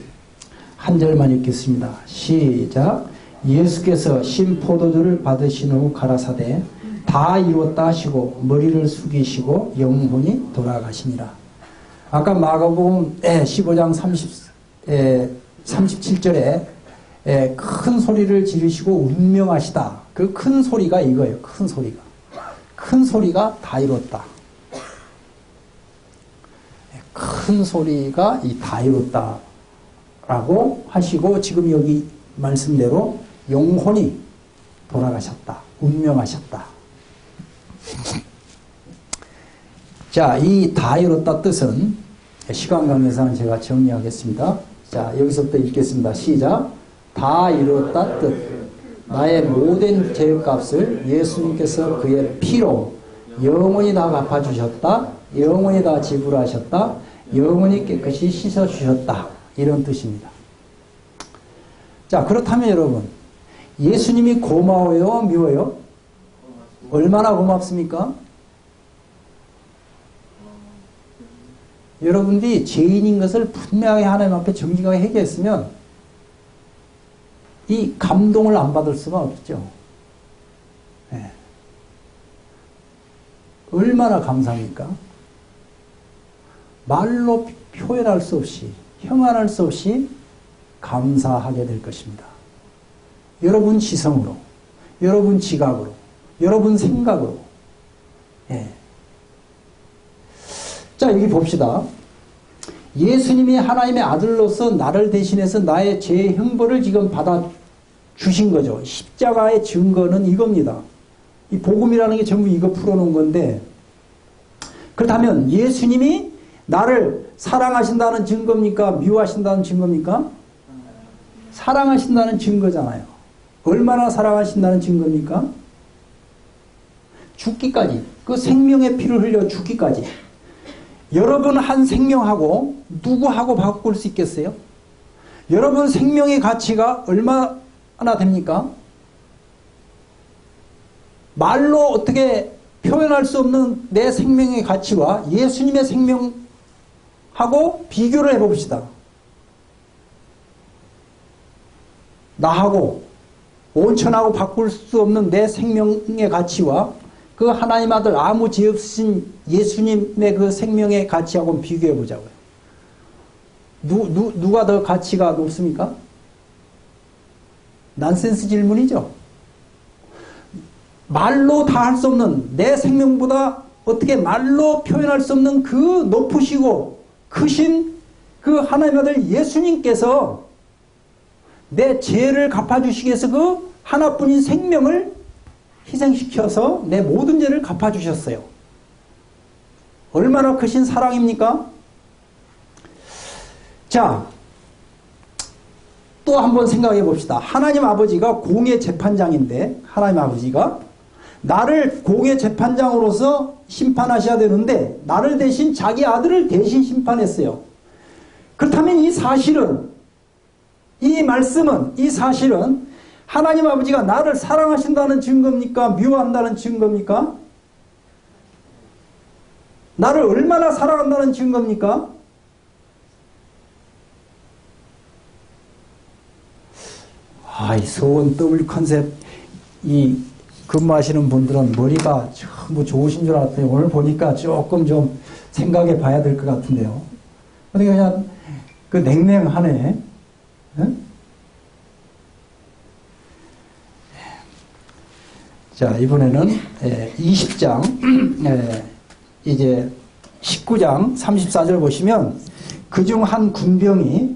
한 절만 읽겠습니다. 시작. 예수께서 신 포도주를 받으신 후 가라사대 다 이루었다 하시고 머리를 숙이시고 영혼이 돌아가시니라. 아까 마가복음 15장 37절에 큰 소리를 지르시고 운명하시다. 그 큰 소리가 이거예요. 큰 소리가. 큰 소리가 다 이뤘다. 큰 소리가 다 이뤘다. 라고 하시고 지금 여기 말씀대로 영혼이 돌아가셨다. 운명하셨다. 자, 이 다 이뤘다 뜻은 시간 관계상 제가 정리하겠습니다. 자, 여기서부터 읽겠습니다. 시작. 다 이뤘다 뜻. 나의 모든 죄값을 예수님께서 그의 피로 영원히 다 갚아주셨다. 영원히 다 지불하셨다. 영원히 깨끗이 씻어주셨다. 이런 뜻입니다. 자, 그렇다면 여러분, 예수님이 고마워요? 미워요? 얼마나 고맙습니까? 여러분들이 죄인인 것을 분명하게 하나님 앞에 정직하게 회개했으면 이 감동을 안 받을 수가 없죠. 네. 얼마나 감사합니까? 말로 표현할 수 없이, 형언할 수 없이 감사하게 될 것입니다. 여러분 지성으로, 여러분 지각으로, 여러분 생각으로. 예. 자, 여기 봅시다. 예수님이 하나님의 아들로서 나를 대신해서 나의 죄의 형벌을 지금 받아 주신 거죠. 십자가의 증거는 이겁니다. 이 복음이라는 게 전부 이거 풀어놓은 건데, 그렇다면 예수님이 나를 사랑하신다는 증거입니까? 미워하신다는 증거입니까? 사랑하신다는 증거잖아요. 얼마나 사랑하신다는 증거입니까? 죽기까지, 그 생명의 피를 흘려 죽기까지. 여러분 한 생명하고 누구하고 바꿀 수 있겠어요? 여러분 생명의 가치가 얼마나 됩니까? 말로 어떻게 표현할 수 없는 내 생명의 가치와 예수님의 생명하고 비교를 해봅시다. 나하고 온천하고 바꿀 수 없는 내 생명의 가치와 그 하나님 아들 아무 죄 없으신 예수님의 그 생명의 가치하고 비교해 보자고요. 누가 더 가치가 높습니까? 난센스 질문이죠. 말로 다 할 수 없는 내 생명보다 어떻게 말로 표현할 수 없는 그 높으시고 크신 그 하나님 아들 예수님께서 내 죄를 갚아주시기 위해서 그 하나뿐인 생명을 희생시켜서 내 모든 죄를 갚아주셨어요. 얼마나 크신 사랑입니까? 자, 또 한번 생각해 봅시다. 하나님 아버지가 공의 재판장인데, 하나님 아버지가 나를 공의 재판장으로서 심판하셔야 되는데 나를 대신 자기 아들을 대신 심판했어요. 그렇다면 이 사실은, 이 말씀은, 이 사실은 하나님 아버지가 나를 사랑하신다는 증거입니까? 미워한다는 증거입니까? 나를 얼마나 사랑한다는 증거입니까? 이 서원 더블 컨셉 이 근무하시는 분들은 머리가 전부 좋으신 줄 알았더니 오늘 보니까 조금 좀 생각해 봐야 될 것 같은데요. 그냥 그 냉랭하네. 응? 자, 이번에는 20장 이제 19장 34절 보시면 그중 한 군병이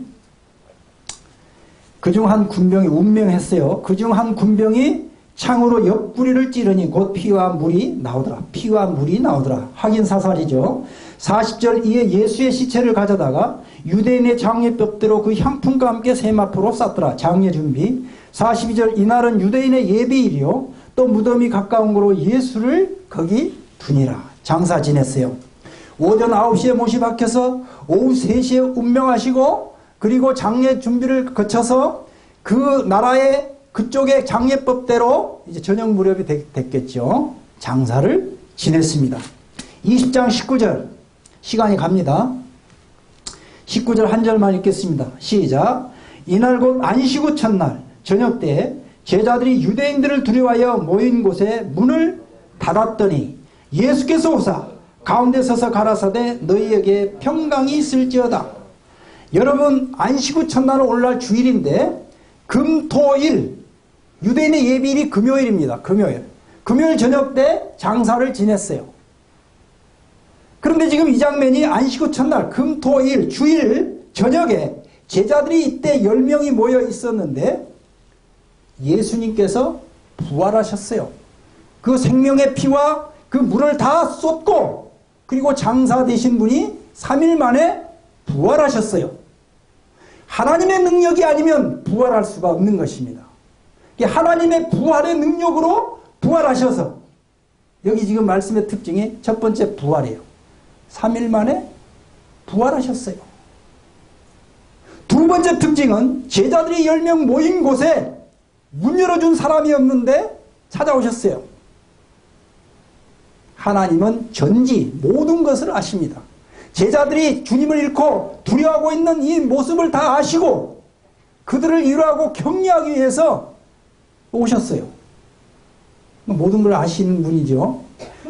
운명했어요. 그중 한 군병이 창으로 옆구리를 찌르니 곧 피와 물이 나오더라. 피와 물이 나오더라. 확인 사살이죠. 40절 이에 예수의 시체를 가져다가 유대인의 장례법대로 그 향품과 함께 세마포로 쌌더라. 장례 준비. 42절 이날은 유대인의 예배일이요 또 무덤이 가까운 거로 예수를 거기 두니라. 장사 지냈어요. 오전 9시에 못이 박혀서 오후 3시에 운명하시고 그리고 장례 준비를 거쳐서 그 나라의 그쪽의 장례법대로 이제 저녁 무렵이 됐겠죠. 장사를 지냈습니다. 20장 19절 시간이 갑니다. 19절 한 절만 읽겠습니다. 시작. 이날 곧 안식 후 첫날 저녁 때 제자들이 유대인들을 두려워하여 모인 곳에 문을 닫았더니 예수께서 오사 가운데 서서 가라사대 너희에게 평강이 있을지어다. 여러분 안식 후 첫날은 오늘날 주일인데 금토일 유대인의 예비일이 금요일입니다. 금요일 저녁 때 장사를 지냈어요. 그런데 지금 이 장면이 안식 후 첫날 금토일 주일 저녁에 제자들이 이때 10명이 모여 있었는데 예수님께서 부활하셨어요. 그 생명의 피와 그 물을 다 쏟고 그리고 장사 되신 분이 3일 만에 부활하셨어요. 하나님의 능력이 아니면 부활할 수가 없는 것입니다. 하나님의 부활의 능력으로 부활하셔서 여기 지금 말씀의 특징이 첫 번째 부활이에요. 3일 만에 부활하셨어요. 두 번째 특징은 제자들이 10명 모인 곳에 문 열어준 사람이 없는데 찾아오셨어요. 하나님은 전지 모든 것을 아십니다. 제자들이 주님을 잃고 두려워하고 있는 이 모습을 다 아시고 그들을 위로하고 격려하기 위해서 오셨어요. 모든 걸 아시는 분이죠.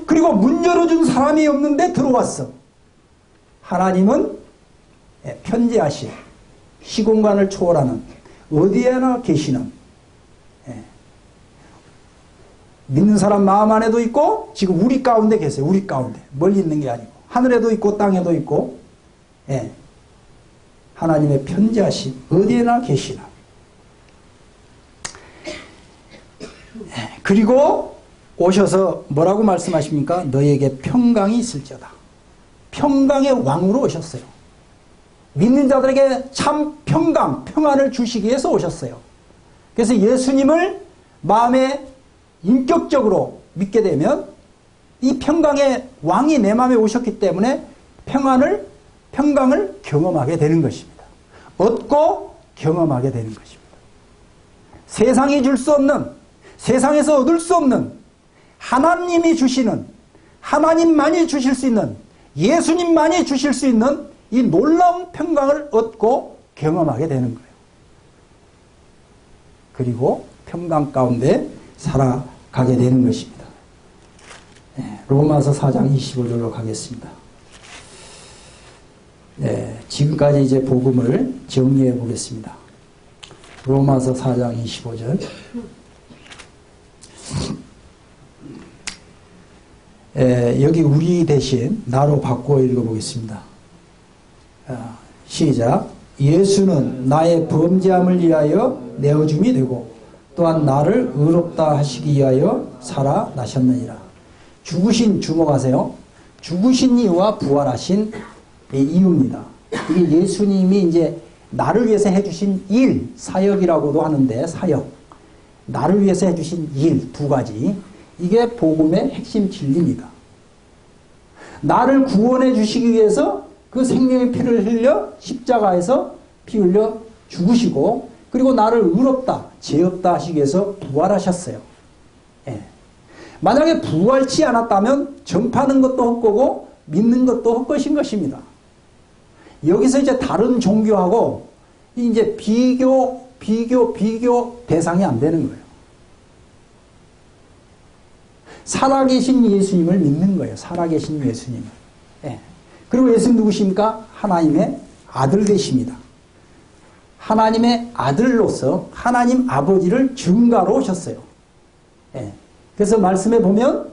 그리고 문 열어준 사람이 없는데 들어왔어. 하나님은 편재하신 시공간을 초월하는 어디에나 계시는 믿는 사람 마음 안에도 있고 지금 우리 가운데 계세요. 우리 가운데 멀리 있는 게 아니고 하늘에도 있고 땅에도 있고 하나님의 편재하신 어디에나 계시는 그리고 오셔서 뭐라고 말씀하십니까? 너에게 평강이 있을지어다. 평강의 왕으로 오셨어요. 믿는 자들에게 참 평강, 평안을 주시기 위해서 오셨어요. 그래서 예수님을 마음에 인격적으로 믿게 되면 이 평강의 왕이 내 마음에 오셨기 때문에 평강을 경험하게 되는 것입니다. 얻고 경험하게 되는 것입니다. 세상이 줄 수 없는, 세상에서 얻을 수 없는 하나님이 주시는, 하나님만이 주실 수 있는, 예수님만이 주실 수 있는 이 놀라운 평강을 얻고 경험하게 되는 거예요. 그리고 평강 가운데 살아가게 되는 것입니다. 로마서 4장 25절로 가겠습니다. 지금까지 이제 복음을 정리해 보겠습니다. 로마서 4장 25절. 여기 우리 대신 나로 바꾸어 읽어보겠습니다. 시작. 예수는 나의 범죄함을 위하여 내어줌이 되고 또한 나를 의롭다 하시기 위하여 살아나셨느니라. 죽으신, 주목하세요. 죽으신 이유와 부활하신 이유입니다. 이게 예수님이 이제 나를 위해서 해주신 일, 사역이라고도 하는데 사역. 나를 위해서 해주신 일, 두 가지. 이게 복음의 핵심 진리입니다. 나를 구원해 주시기 위해서 그 생명의 피를 흘려 십자가에서 피 흘려 죽으시고 그리고 나를 의롭다, 죄 없다 하시기 위해서 부활하셨어요. 만약에 부활치 않았다면 전파하는 것도 헛거고 믿는 것도 헛것인 것입니다. 여기서 이제 다른 종교하고 이제 비교 대상이 안 되는 거예요. 살아계신 예수님을 믿는 거예요. 살아계신 예수님을. 그리고 예수님 누구십니까? 하나님의 아들 되십니다. 하나님의 아들로서 하나님 아버지를 증가로 오셨어요. 그래서 말씀에 보면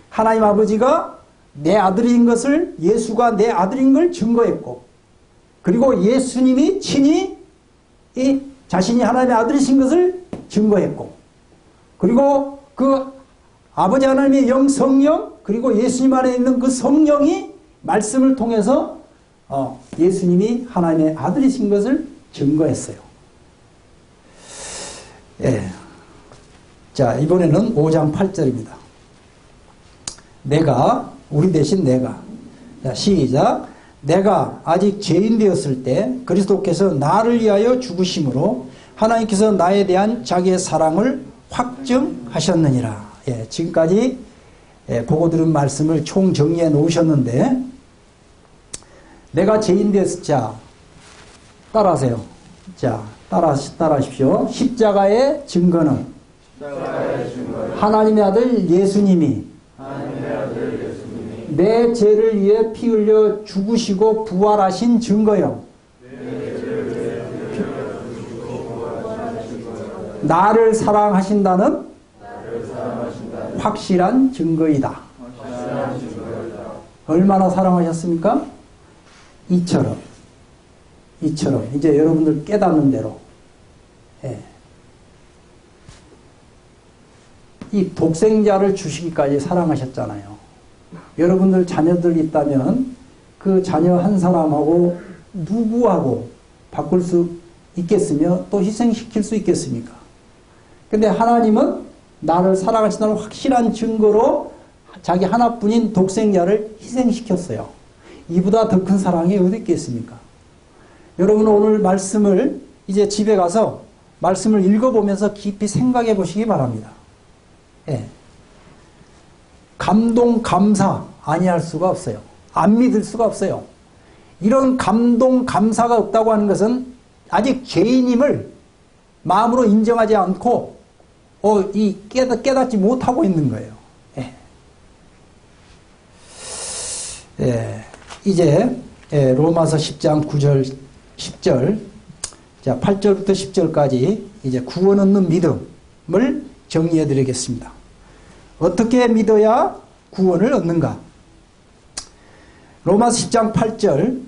하나님 아버지가 내 아들인 것을 예수가 내 아들인 걸 증거했고 그리고 예수님이 친히 자신이 하나님의 아들이신 것을 증거했고 그리고 그 아버지 하나님의 영 성령 그리고 예수님 안에 있는 그 성령이 말씀을 통해서 예수님이 하나님의 아들이신 것을 증거했어요. 자, 이번에는 5장 8절입니다. 내가, 우리 대신 내가. 자, 시작. 내가 아직 죄인 되었을 때 그리스도께서 나를 위하여 죽으심으로 하나님께서 나에 대한 자기의 사랑을 확증하셨느니라. 지금까지 보고 들은 말씀을 총 정리해 놓으셨는데 내가 죄인 되었을 자 따라하세요. 자, 따라하십시오. 십자가의 증거는 하나님의 아들 예수님이 내 죄를 위해 피 흘려 죽으시고 부활하신 증거요. 나를 사랑하신다는 확실한 증거이다. 얼마나 사랑하셨습니까? 이처럼 이제 여러분들 깨닫는 대로 이 독생자를 주시기까지 사랑하셨잖아요. 여러분들 자녀들 있다면 그 자녀 한 사람하고 누구하고 바꿀 수 있겠으며 또 희생시킬 수 있겠습니까? 근데 하나님은 나를 사랑하신다는 확실한 증거로 자기 하나뿐인 독생자를 희생시켰어요. 이보다 더 큰 사랑이 어디 있겠습니까? 여러분 오늘 말씀을 이제 집에 가서 말씀을 읽어보면서 깊이 생각해 보시기 바랍니다. 감동, 감사 아니할 수가 없어요. 안 믿을 수가 없어요. 이런 감동, 감사가 없다고 하는 것은 아직 죄인임을 마음으로 인정하지 않고 깨닫지 못하고 있는 거예요. 이제 로마서 10장 9절 10절 자 8절부터 10절까지 이제 구원 얻는 믿음을 정리해 드리겠습니다. 어떻게 믿어야 구원을 얻는가? 로마서 10장 8절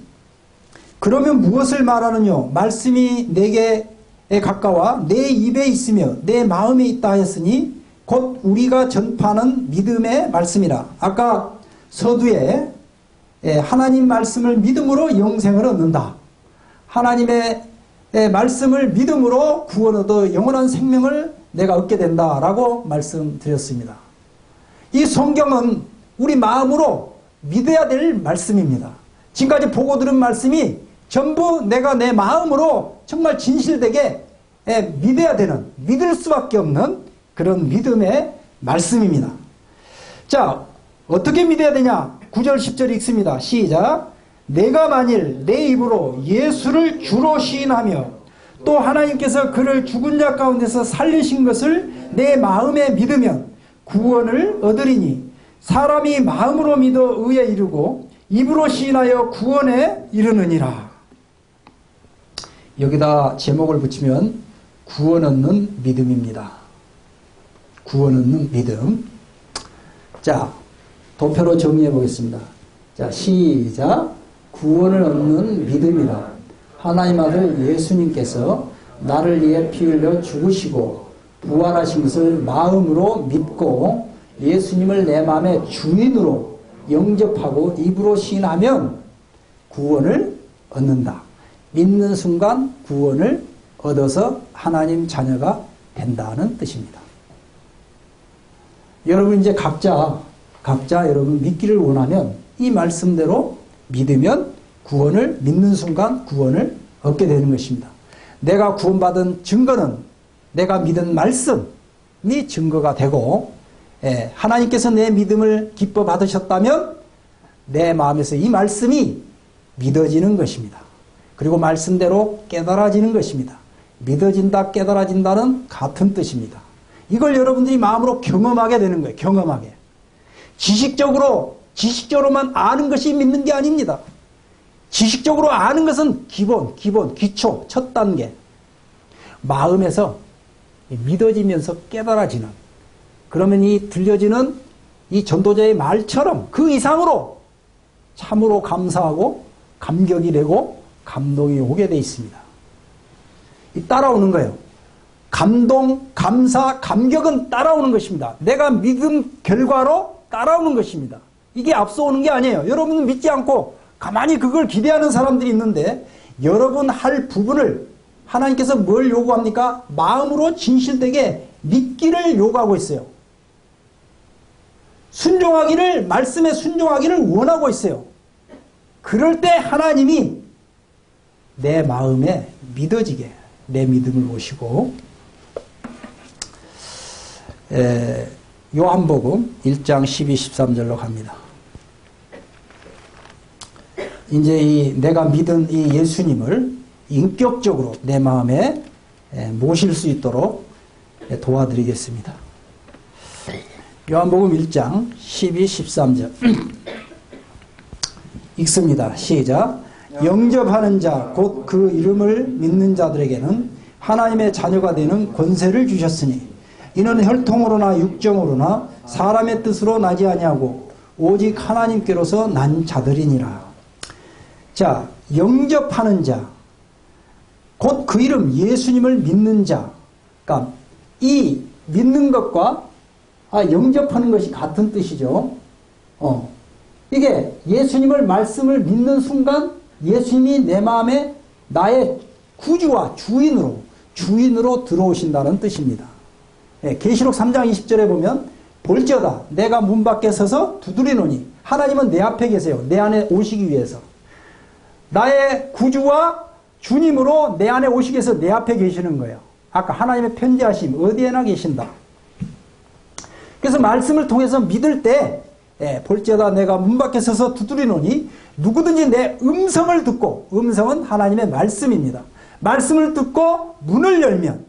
그러면 무엇을 말하느뇨? 말씀이 내게 가까워 내 입에 있으며 내 마음에 있다 하였으니 곧 우리가 전파하는 믿음의 말씀이라. 아까 서두에 하나님 말씀을 믿음으로 영생을 얻는다. 하나님의 말씀을 믿음으로 구원 얻어 영원한 생명을 내가 얻게 된다라고 말씀드렸습니다. 이 성경은 우리 마음으로 믿어야 될 말씀입니다. 지금까지 보고 들은 말씀이 전부 내가 내 마음으로 정말 진실되게 믿어야 되는, 믿을 수밖에 없는 그런 믿음의 말씀입니다. 자, 어떻게 믿어야 되냐? 9절 10절 읽습니다. 시작. 내가 만일 내 입으로 예수를 주로 시인하며 또 하나님께서 그를 죽은 자 가운데서 살리신 것을 내 마음에 믿으면 구원을 얻으리니 사람이 마음으로 믿어 의에 이르고 입으로 시인하여 구원에 이르느니라. 여기다 제목을 붙이면 구원 얻는 믿음입니다. 구원 얻는 믿음. 자, 도표로 정리해 보겠습니다. 자, 시작. 구원을 얻는 믿음이라. 하나님 아들 예수님께서 나를 위해 피 흘려 죽으시고 부활하신 것을 마음으로 믿고 예수님을 내 마음의 주인으로 영접하고 입으로 시인하면 구원을 얻는다. 믿는 순간 구원을 얻어서 하나님 자녀가 된다는 뜻입니다. 여러분 이제 각자 여러분 믿기를 원하면 이 말씀대로 믿으면 구원을 믿는 순간 구원을 얻게 되는 것입니다. 내가 구원받은 증거는 내가 믿은 말씀이 증거가 되고 하나님께서 내 믿음을 기뻐 받으셨다면 내 마음에서 이 말씀이 믿어지는 것입니다. 그리고 말씀대로 깨달아지는 것입니다. 믿어진다, 깨달아진다는 같은 뜻입니다. 이걸 여러분들이 마음으로 경험하게 되는 거예요. 경험하게. 지식적으로만 아는 것이 믿는 게 아닙니다. 지식적으로 아는 것은 기본, 기초, 첫 단계. 마음에서 믿어지면서 깨달아지는, 그러면 이 들려지는 이 전도자의 말처럼 그 이상으로 참으로 감사하고 감격이 되고 감동이 오게 돼 있습니다. 이 따라오는 거예요. 감동, 감사, 감격은 따라오는 것입니다. 내가 믿음 결과로 따라오는 것입니다. 이게 앞서오는 게 아니에요. 여러분은 믿지 않고 가만히 그걸 기대하는 사람들이 있는데 여러분 할 부분을 하나님께서 뭘 요구합니까? 마음으로 진실되게 믿기를 요구하고 있어요. 순종하기를, 말씀에 순종하기를 원하고 있어요. 그럴 때 하나님이 내 마음에 믿어지게 내 믿음을 오시고 요한복음 1장 12, 13절로 갑니다. 이제 내가 믿은 이 예수님을 인격적으로 내 마음에 모실 수 있도록 도와드리겠습니다. 요한복음 1장 12, 13절 읽습니다. 시작. 영접하는 자 곧 그 이름을 믿는 자들에게는 하나님의 자녀가 되는 권세를 주셨으니 이는 혈통으로나 육정으로나 사람의 뜻으로 나지 아니하고 오직 하나님께로서 난 자들이니라. 자, 영접하는 자, 곧 그 이름 예수님을 믿는 자. 그러니까 이 믿는 것과 영접하는 것이 같은 뜻이죠. 이게 예수님을 말씀을 믿는 순간 예수님이 내 마음에 나의 구주와 주인으로 들어오신다는 뜻입니다. 계시록 3장 20절에 보면 볼지어다 내가 문 밖에 서서 두드리노니 하나님은 내 앞에 계세요. 내 안에 오시기 위해서. 나의 구주와 주님으로 내 안에 오시기 위해서 내 앞에 계시는 거예요. 아까 하나님의 편지하심 어디에나 계신다. 그래서 말씀을 통해서 믿을 때 볼지어다 내가 문 밖에 서서 두드리노니 누구든지 내 음성을 듣고, 음성은 하나님의 말씀입니다. 말씀을 듣고 문을 열면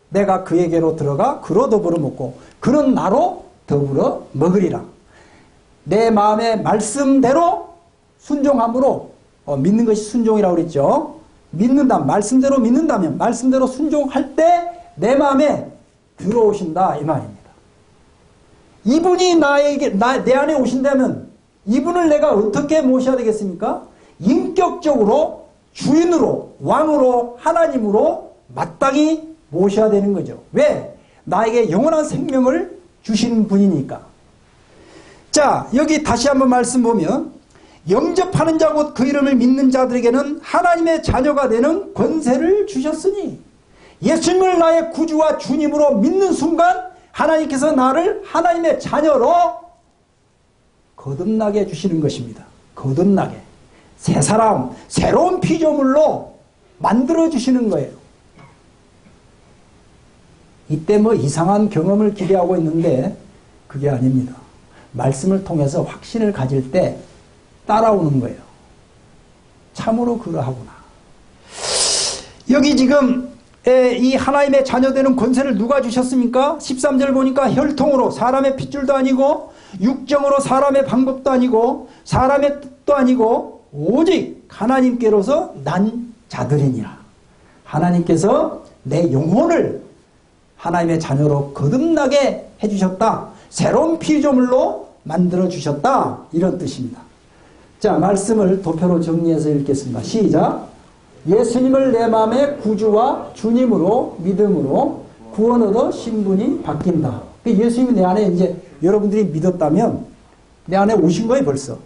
내가 그에게로 들어가 그로 더불어 먹고 그는 나로 더불어 먹으리라. 내 마음의 말씀대로 순종함으로 믿는 것이 순종이라고 그랬죠. 말씀대로 믿는다면, 말씀대로 순종할 때 내 마음에 들어오신다 이 말입니다. 이분이 내 안에 오신다면 이분을 내가 어떻게 모셔야 되겠습니까? 인격적으로 주인으로, 왕으로, 하나님으로 마땅히 모셔야 되는 거죠. 왜? 나에게 영원한 생명을 주신 분이니까. 자, 여기 다시 한번 말씀 보면 영접하는 자 곧 그 이름을 믿는 자들에게는 하나님의 자녀가 되는 권세를 주셨으니 예수님을 나의 구주와 주님으로 믿는 순간 하나님께서 나를 하나님의 자녀로 거듭나게 해주시는 것입니다. 거듭나게. 새 사람, 새로운 피조물로 만들어주시는 거예요. 이때 뭐 이상한 경험을 기대하고 있는데 그게 아닙니다. 말씀을 통해서 확신을 가질 때 따라오는 거예요. 참으로 그러하구나. 여기 지금 이 하나님의 자녀되는 권세를 누가 주셨습니까? 13절 보니까 혈통으로 사람의 핏줄도 아니고 육정으로 사람의 방법도 아니고 사람의 뜻도 아니고 오직 하나님께로서 난 자들이니라. 하나님께서 내 영혼을 하나님의 자녀로 거듭나게 해주셨다. 새로운 피조물로 만들어주셨다. 이런 뜻입니다. 자, 말씀을 도표로 정리해서 읽겠습니다. 시작. 예수님을 내 마음의 구주와 주님으로 믿음으로 구원 얻어 신분이 바뀐다. 예수님이 내 안에 이제 여러분들이 믿었다면 내 안에 오신 거예요, 벌써.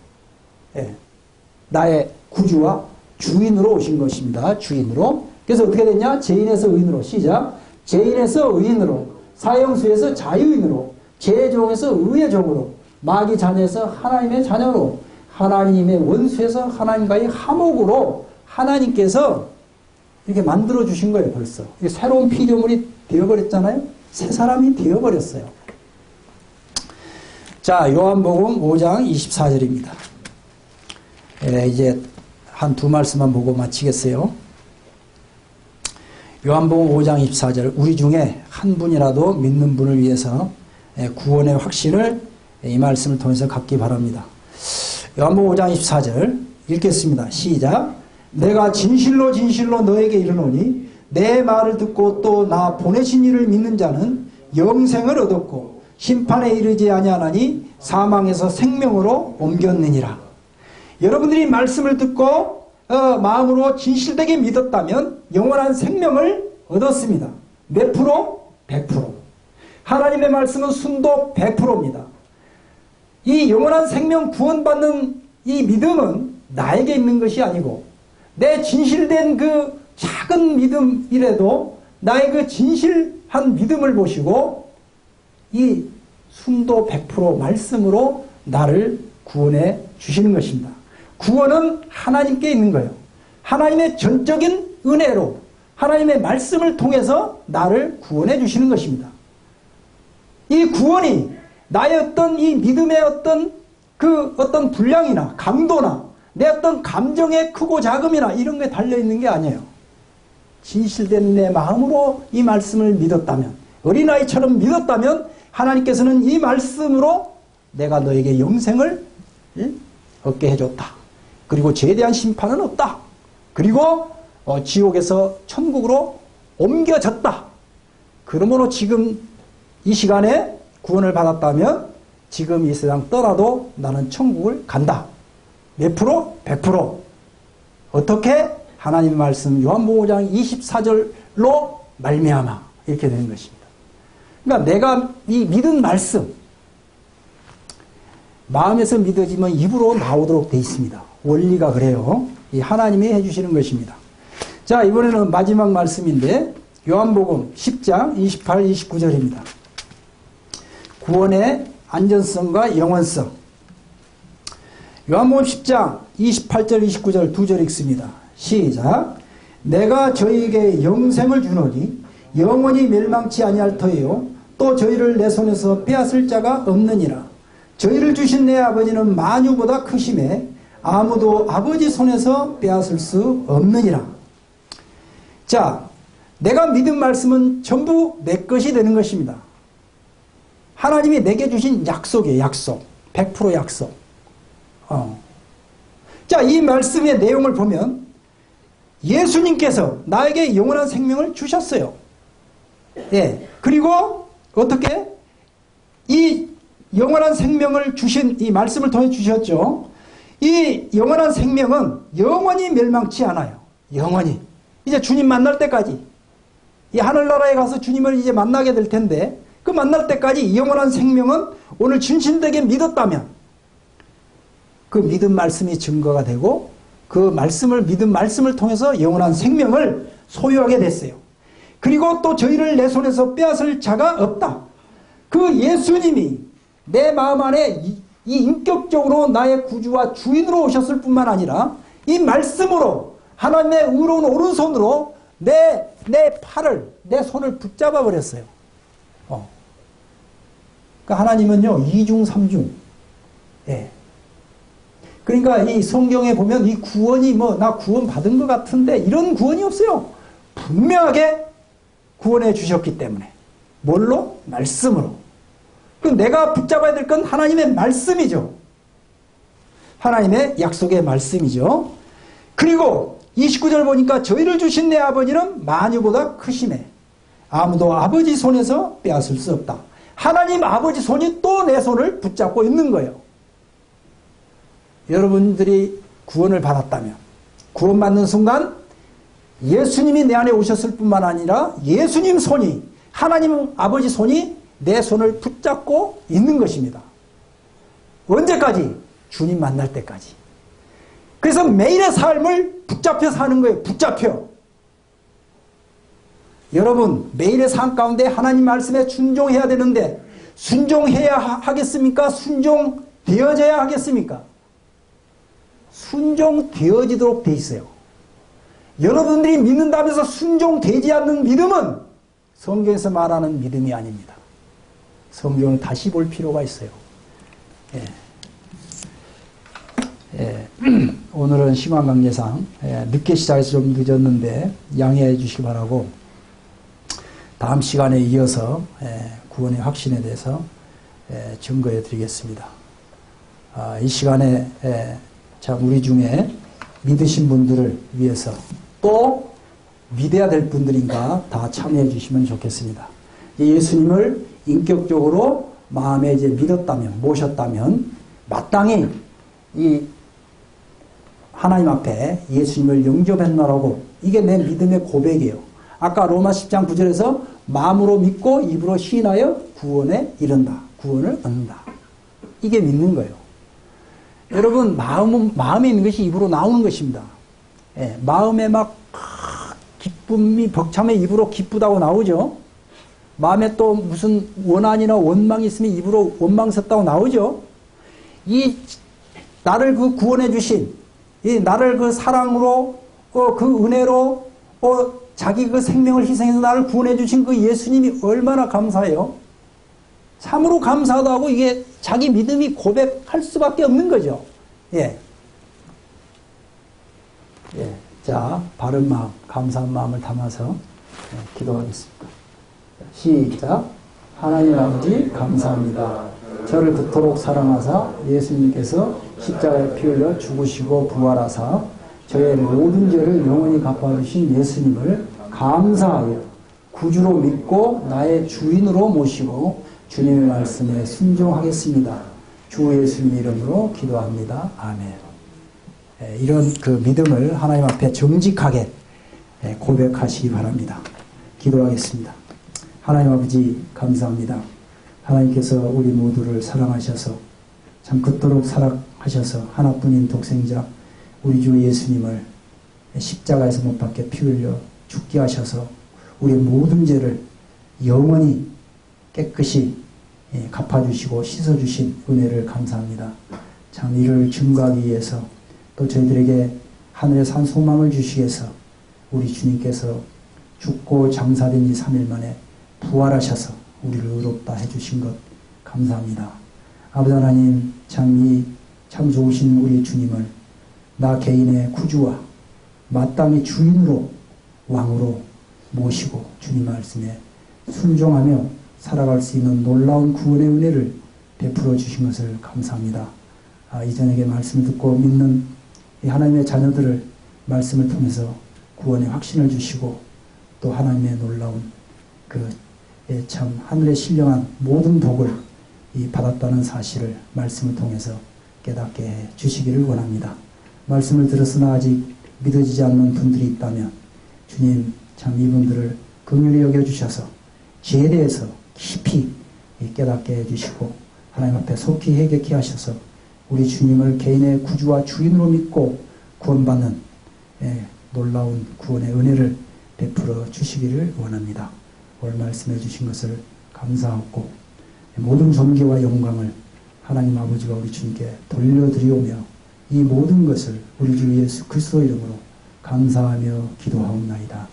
나의 구주와 주인으로 오신 것입니다. 주인으로. 그래서 어떻게 됐냐? 죄인에서 의인으로. 시작. 죄인에서 의인으로, 사형수에서 자유인으로, 죄의 종에서 의의 종으로, 마귀 자녀에서 하나님의 자녀로, 하나님의 원수에서 하나님과의 화목으로 하나님께서 이렇게 만들어주신 거예요, 벌써. 새로운 피조물이 되어버렸잖아요? 새 사람이 되어버렸어요. 자, 요한복음 5장 24절입니다. 이제 한 두 말씀만 보고 마치겠어요. 요한복음 5장 24절, 우리 중에 한 분이라도 믿는 분을 위해서 구원의 확신을 이 말씀을 통해서 갖기 바랍니다. 요한복음 5장 24절 읽겠습니다. 시작. 내가 진실로 진실로 너에게 이르노니 내 말을 듣고 또 나 보내신 이를 믿는 자는 영생을 얻었고 심판에 이르지 아니하나니 사망에서 생명으로 옮겼느니라. 여러분들이 말씀을 듣고 마음으로 진실되게 믿었다면 영원한 생명을 얻었습니다. 몇 프로? 100%. 하나님의 말씀은 순도 100%입니다. 이 영원한 생명 구원받는 이 믿음은 나에게 있는 것이 아니고 내 진실된 그 작은 믿음이라도 나의 그 진실한 믿음을 보시고 이 순도 100% 말씀으로 나를 구원해 주시는 것입니다. 구원은 하나님께 있는 거예요. 하나님의 전적인 은혜로 하나님의 말씀을 통해서 나를 구원해 주시는 것입니다. 이 구원이 나의 어떤 이 믿음의 어떤 분량이나 강도나 내 어떤 감정의 크고 작음이나 이런 게 달려있는 게 아니에요. 진실된 내 마음으로 이 말씀을 믿었다면, 어린아이처럼 믿었다면 하나님께서는 이 말씀으로 내가 너에게 영생을 얻게 해줬다. 그리고 죄에 대한 심판은 없다. 그리고 지옥에서 천국으로 옮겨졌다. 그러므로 지금 이 시간에 구원을 받았다면 지금 이 세상 떠나도 나는 천국을 간다. 몇 프로? 100%. 어떻게? 하나님의 말씀 요한복음 5장 24절로 말미암아 이렇게 되는 것입니다. 그러니까 내가 이 믿은 말씀 마음에서 믿어지면 입으로 나오도록 되어 있습니다. 원리가 그래요. 이 하나님이 해주시는 것입니다. 자, 이번에는 마지막 말씀인데 요한복음 10장 28, 29절입니다. 구원의 안전성과 영원성. 요한복음 10장 28절 29절 두 절 읽습니다. 시작. 내가 저희에게 영생을 주노니 영원히 멸망치 아니할 터이요 또 저희를 내 손에서 빼앗을 자가 없느니라. 저희를 주신 내 아버지는 만유보다 크심에 아무도 아버지 손에서 빼앗을 수 없느니라. 자, 내가 믿은 말씀은 전부 내 것이 되는 것입니다. 하나님이 내게 주신 약속이에요. 약속. 100% 약속. 자, 이 말씀의 내용을 보면 예수님께서 나에게 영원한 생명을 주셨어요. 예. 그리고 어떻게? 이 영원한 생명을 주신 이 말씀을 통해 주셨죠. 이 영원한 생명은 영원히 멸망치 않아요. 영원히. 이제 주님 만날 때까지. 이 하늘나라에 가서 주님을 이제 만나게 될 텐데 그 만날 때까지 영원한 생명은 오늘 진실되게 믿었다면 그 믿은 말씀이 증거가 되고 그 말씀을 믿은 말씀을 통해서 영원한 생명을 소유하게 됐어요. 그리고 또 저희를 내 손에서 빼앗을 자가 없다. 그 예수님이 내 마음 안에 이 인격적으로 나의 구주와 주인으로 오셨을 뿐만 아니라 이 말씀으로 하나님의 의로운 오른손으로 내 팔을 내 손을 붙잡아 버렸어요. 그러니까 하나님은요 2중 3중. 예. 그러니까 이 성경에 보면 이 구원이 나 구원 받은 것 같은데 이런 구원이 없어요. 분명하게 구원해 주셨기 때문에. 뭘로? 말씀으로. 그 내가 붙잡아야 될 건 하나님의 말씀이죠. 하나님의 약속의 말씀이죠. 그리고 29절 보니까 저희를 주신 내 아버지는 만유보다 크심에 아무도 아버지 손에서 빼앗을 수 없다. 하나님 아버지 손이 또 내 손을 붙잡고 있는 거예요. 여러분들이 구원을 받았다면 구원받는 순간 예수님이 내 안에 오셨을 뿐만 아니라 예수님 손이 하나님 아버지 손이 내 손을 붙잡고 있는 것입니다. 언제까지? 주님 만날 때까지. 그래서 매일의 삶을 붙잡혀 사는 거예요. 붙잡혀. 여러분 매일의 삶 가운데 하나님 말씀에 순종해야 되는데 순종해야 하겠습니까? 순종되어져야 하겠습니까? 순종되어지도록 돼 있어요. 여러분들이 믿는다면서 순종되지 않는 믿음은 성경에서 말하는 믿음이 아닙니다. 성경을 다시 볼 필요가 있어요. 예. 예. 오늘은 시간 관계상 늦게 시작해서 좀 늦었는데 양해해 주시기 바라고 다음 시간에 이어서 구원의 확신에 대해서 증거해 드리겠습니다. 이 시간에 참 우리 중에 믿으신 분들을 위해서 또 믿어야 될 분들인가 다 참여해 주시면 좋겠습니다. 예수님을 인격적으로 마음에 이제 믿었다면 모셨다면 마땅히 이 하나님 앞에 예수님을 영접했나라고 이게 내 믿음의 고백이에요. 아까 로마 10장 9절에서 마음으로 믿고 입으로 시인하여 구원에 이른다. 구원을 얻는다. 이게 믿는 거예요. 여러분 마음에 있는 것이 입으로 나오는 것입니다. 예, 마음에 막 기쁨이 벅참해 입으로 기쁘다고 나오죠. 마음에 또 무슨 원한이나 원망이 있으면 입으로 원망스럽다고 나오죠. 이 나를 그 구원해 주신 이 나를 그 사랑으로 그 은혜로 자기 그 생명을 희생해서 나를 구원해 주신 그 예수님이 얼마나 감사해요. 참으로 감사하다고 이게 자기 믿음이 고백할 수밖에 없는 거죠. 예. 예. 자, 바른 마음, 감사한 마음을 담아서 기도하겠습니다. 시작. 하나님 아버지 감사합니다. 저를 그토록 사랑하사 예수님께서 십자가에 피 흘려 죽으시고 부활하사 저의 모든 죄를 영원히 갚아주신 예수님을 감사하여 구주로 믿고 나의 주인으로 모시고 주님의 말씀에 순종하겠습니다. 주 예수님 이름으로 기도합니다. 아멘. 이런 그 믿음을 하나님 앞에 정직하게 고백하시기 바랍니다. 기도하겠습니다. 하나님 아버지 감사합니다. 하나님께서 우리 모두를 사랑하셔서 참 그토록 사랑하셔서 하나뿐인 독생자 우리 주 예수님을 십자가에서 못 박혀 피 흘려 죽게 하셔서 우리의 모든 죄를 영원히 깨끗이 갚아주시고 씻어주신 은혜를 감사합니다. 참 이를 증거하기 위해서 또 저희들에게 하늘에서 한 소망을 주시기 위해서 우리 주님께서 죽고 장사된 지 3일 만에 부활하셔서 우리를 의롭다 해주신 것 감사합니다. 아버지 하나님 참 좋으신 우리 주님을 나 개인의 구주와 마땅히 주인으로 왕으로 모시고 주님 말씀에 순종하며 살아갈 수 있는 놀라운 구원의 은혜를 베풀어 주신 것을 감사합니다. 이전에게 말씀을 듣고 믿는 하나님의 자녀들을 말씀을 통해서 구원의 확신을 주시고 또 하나님의 놀라운 참 하늘에 신령한 모든 복을 받았다는 사실을 말씀을 통해서 깨닫게 해 주시기를 원합니다. 말씀을 들었으나 아직 믿어지지 않는 분들이 있다면 주님 참 이분들을 긍휼히 여겨주셔서 죄에 대해서 깊이 깨닫게 해주시고 하나님 앞에 속히 회개케 하셔서 우리 주님을 개인의 구주와 주인으로 믿고 구원받는 놀라운 구원의 은혜를 베풀어 주시기를 원합니다. 오늘 말씀해 주신 것을 감사하고 모든 존귀와 영광을 하나님 아버지가 우리 주님께 돌려드리오며 이 모든 것을 우리 주 예수 그리스도 이름으로 감사하며 기도하옵나이다.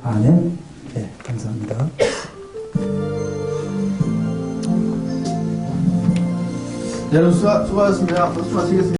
아멘. 네, 감사합니다. 여러분 수고하셨습니다. 박수 마치겠습니다.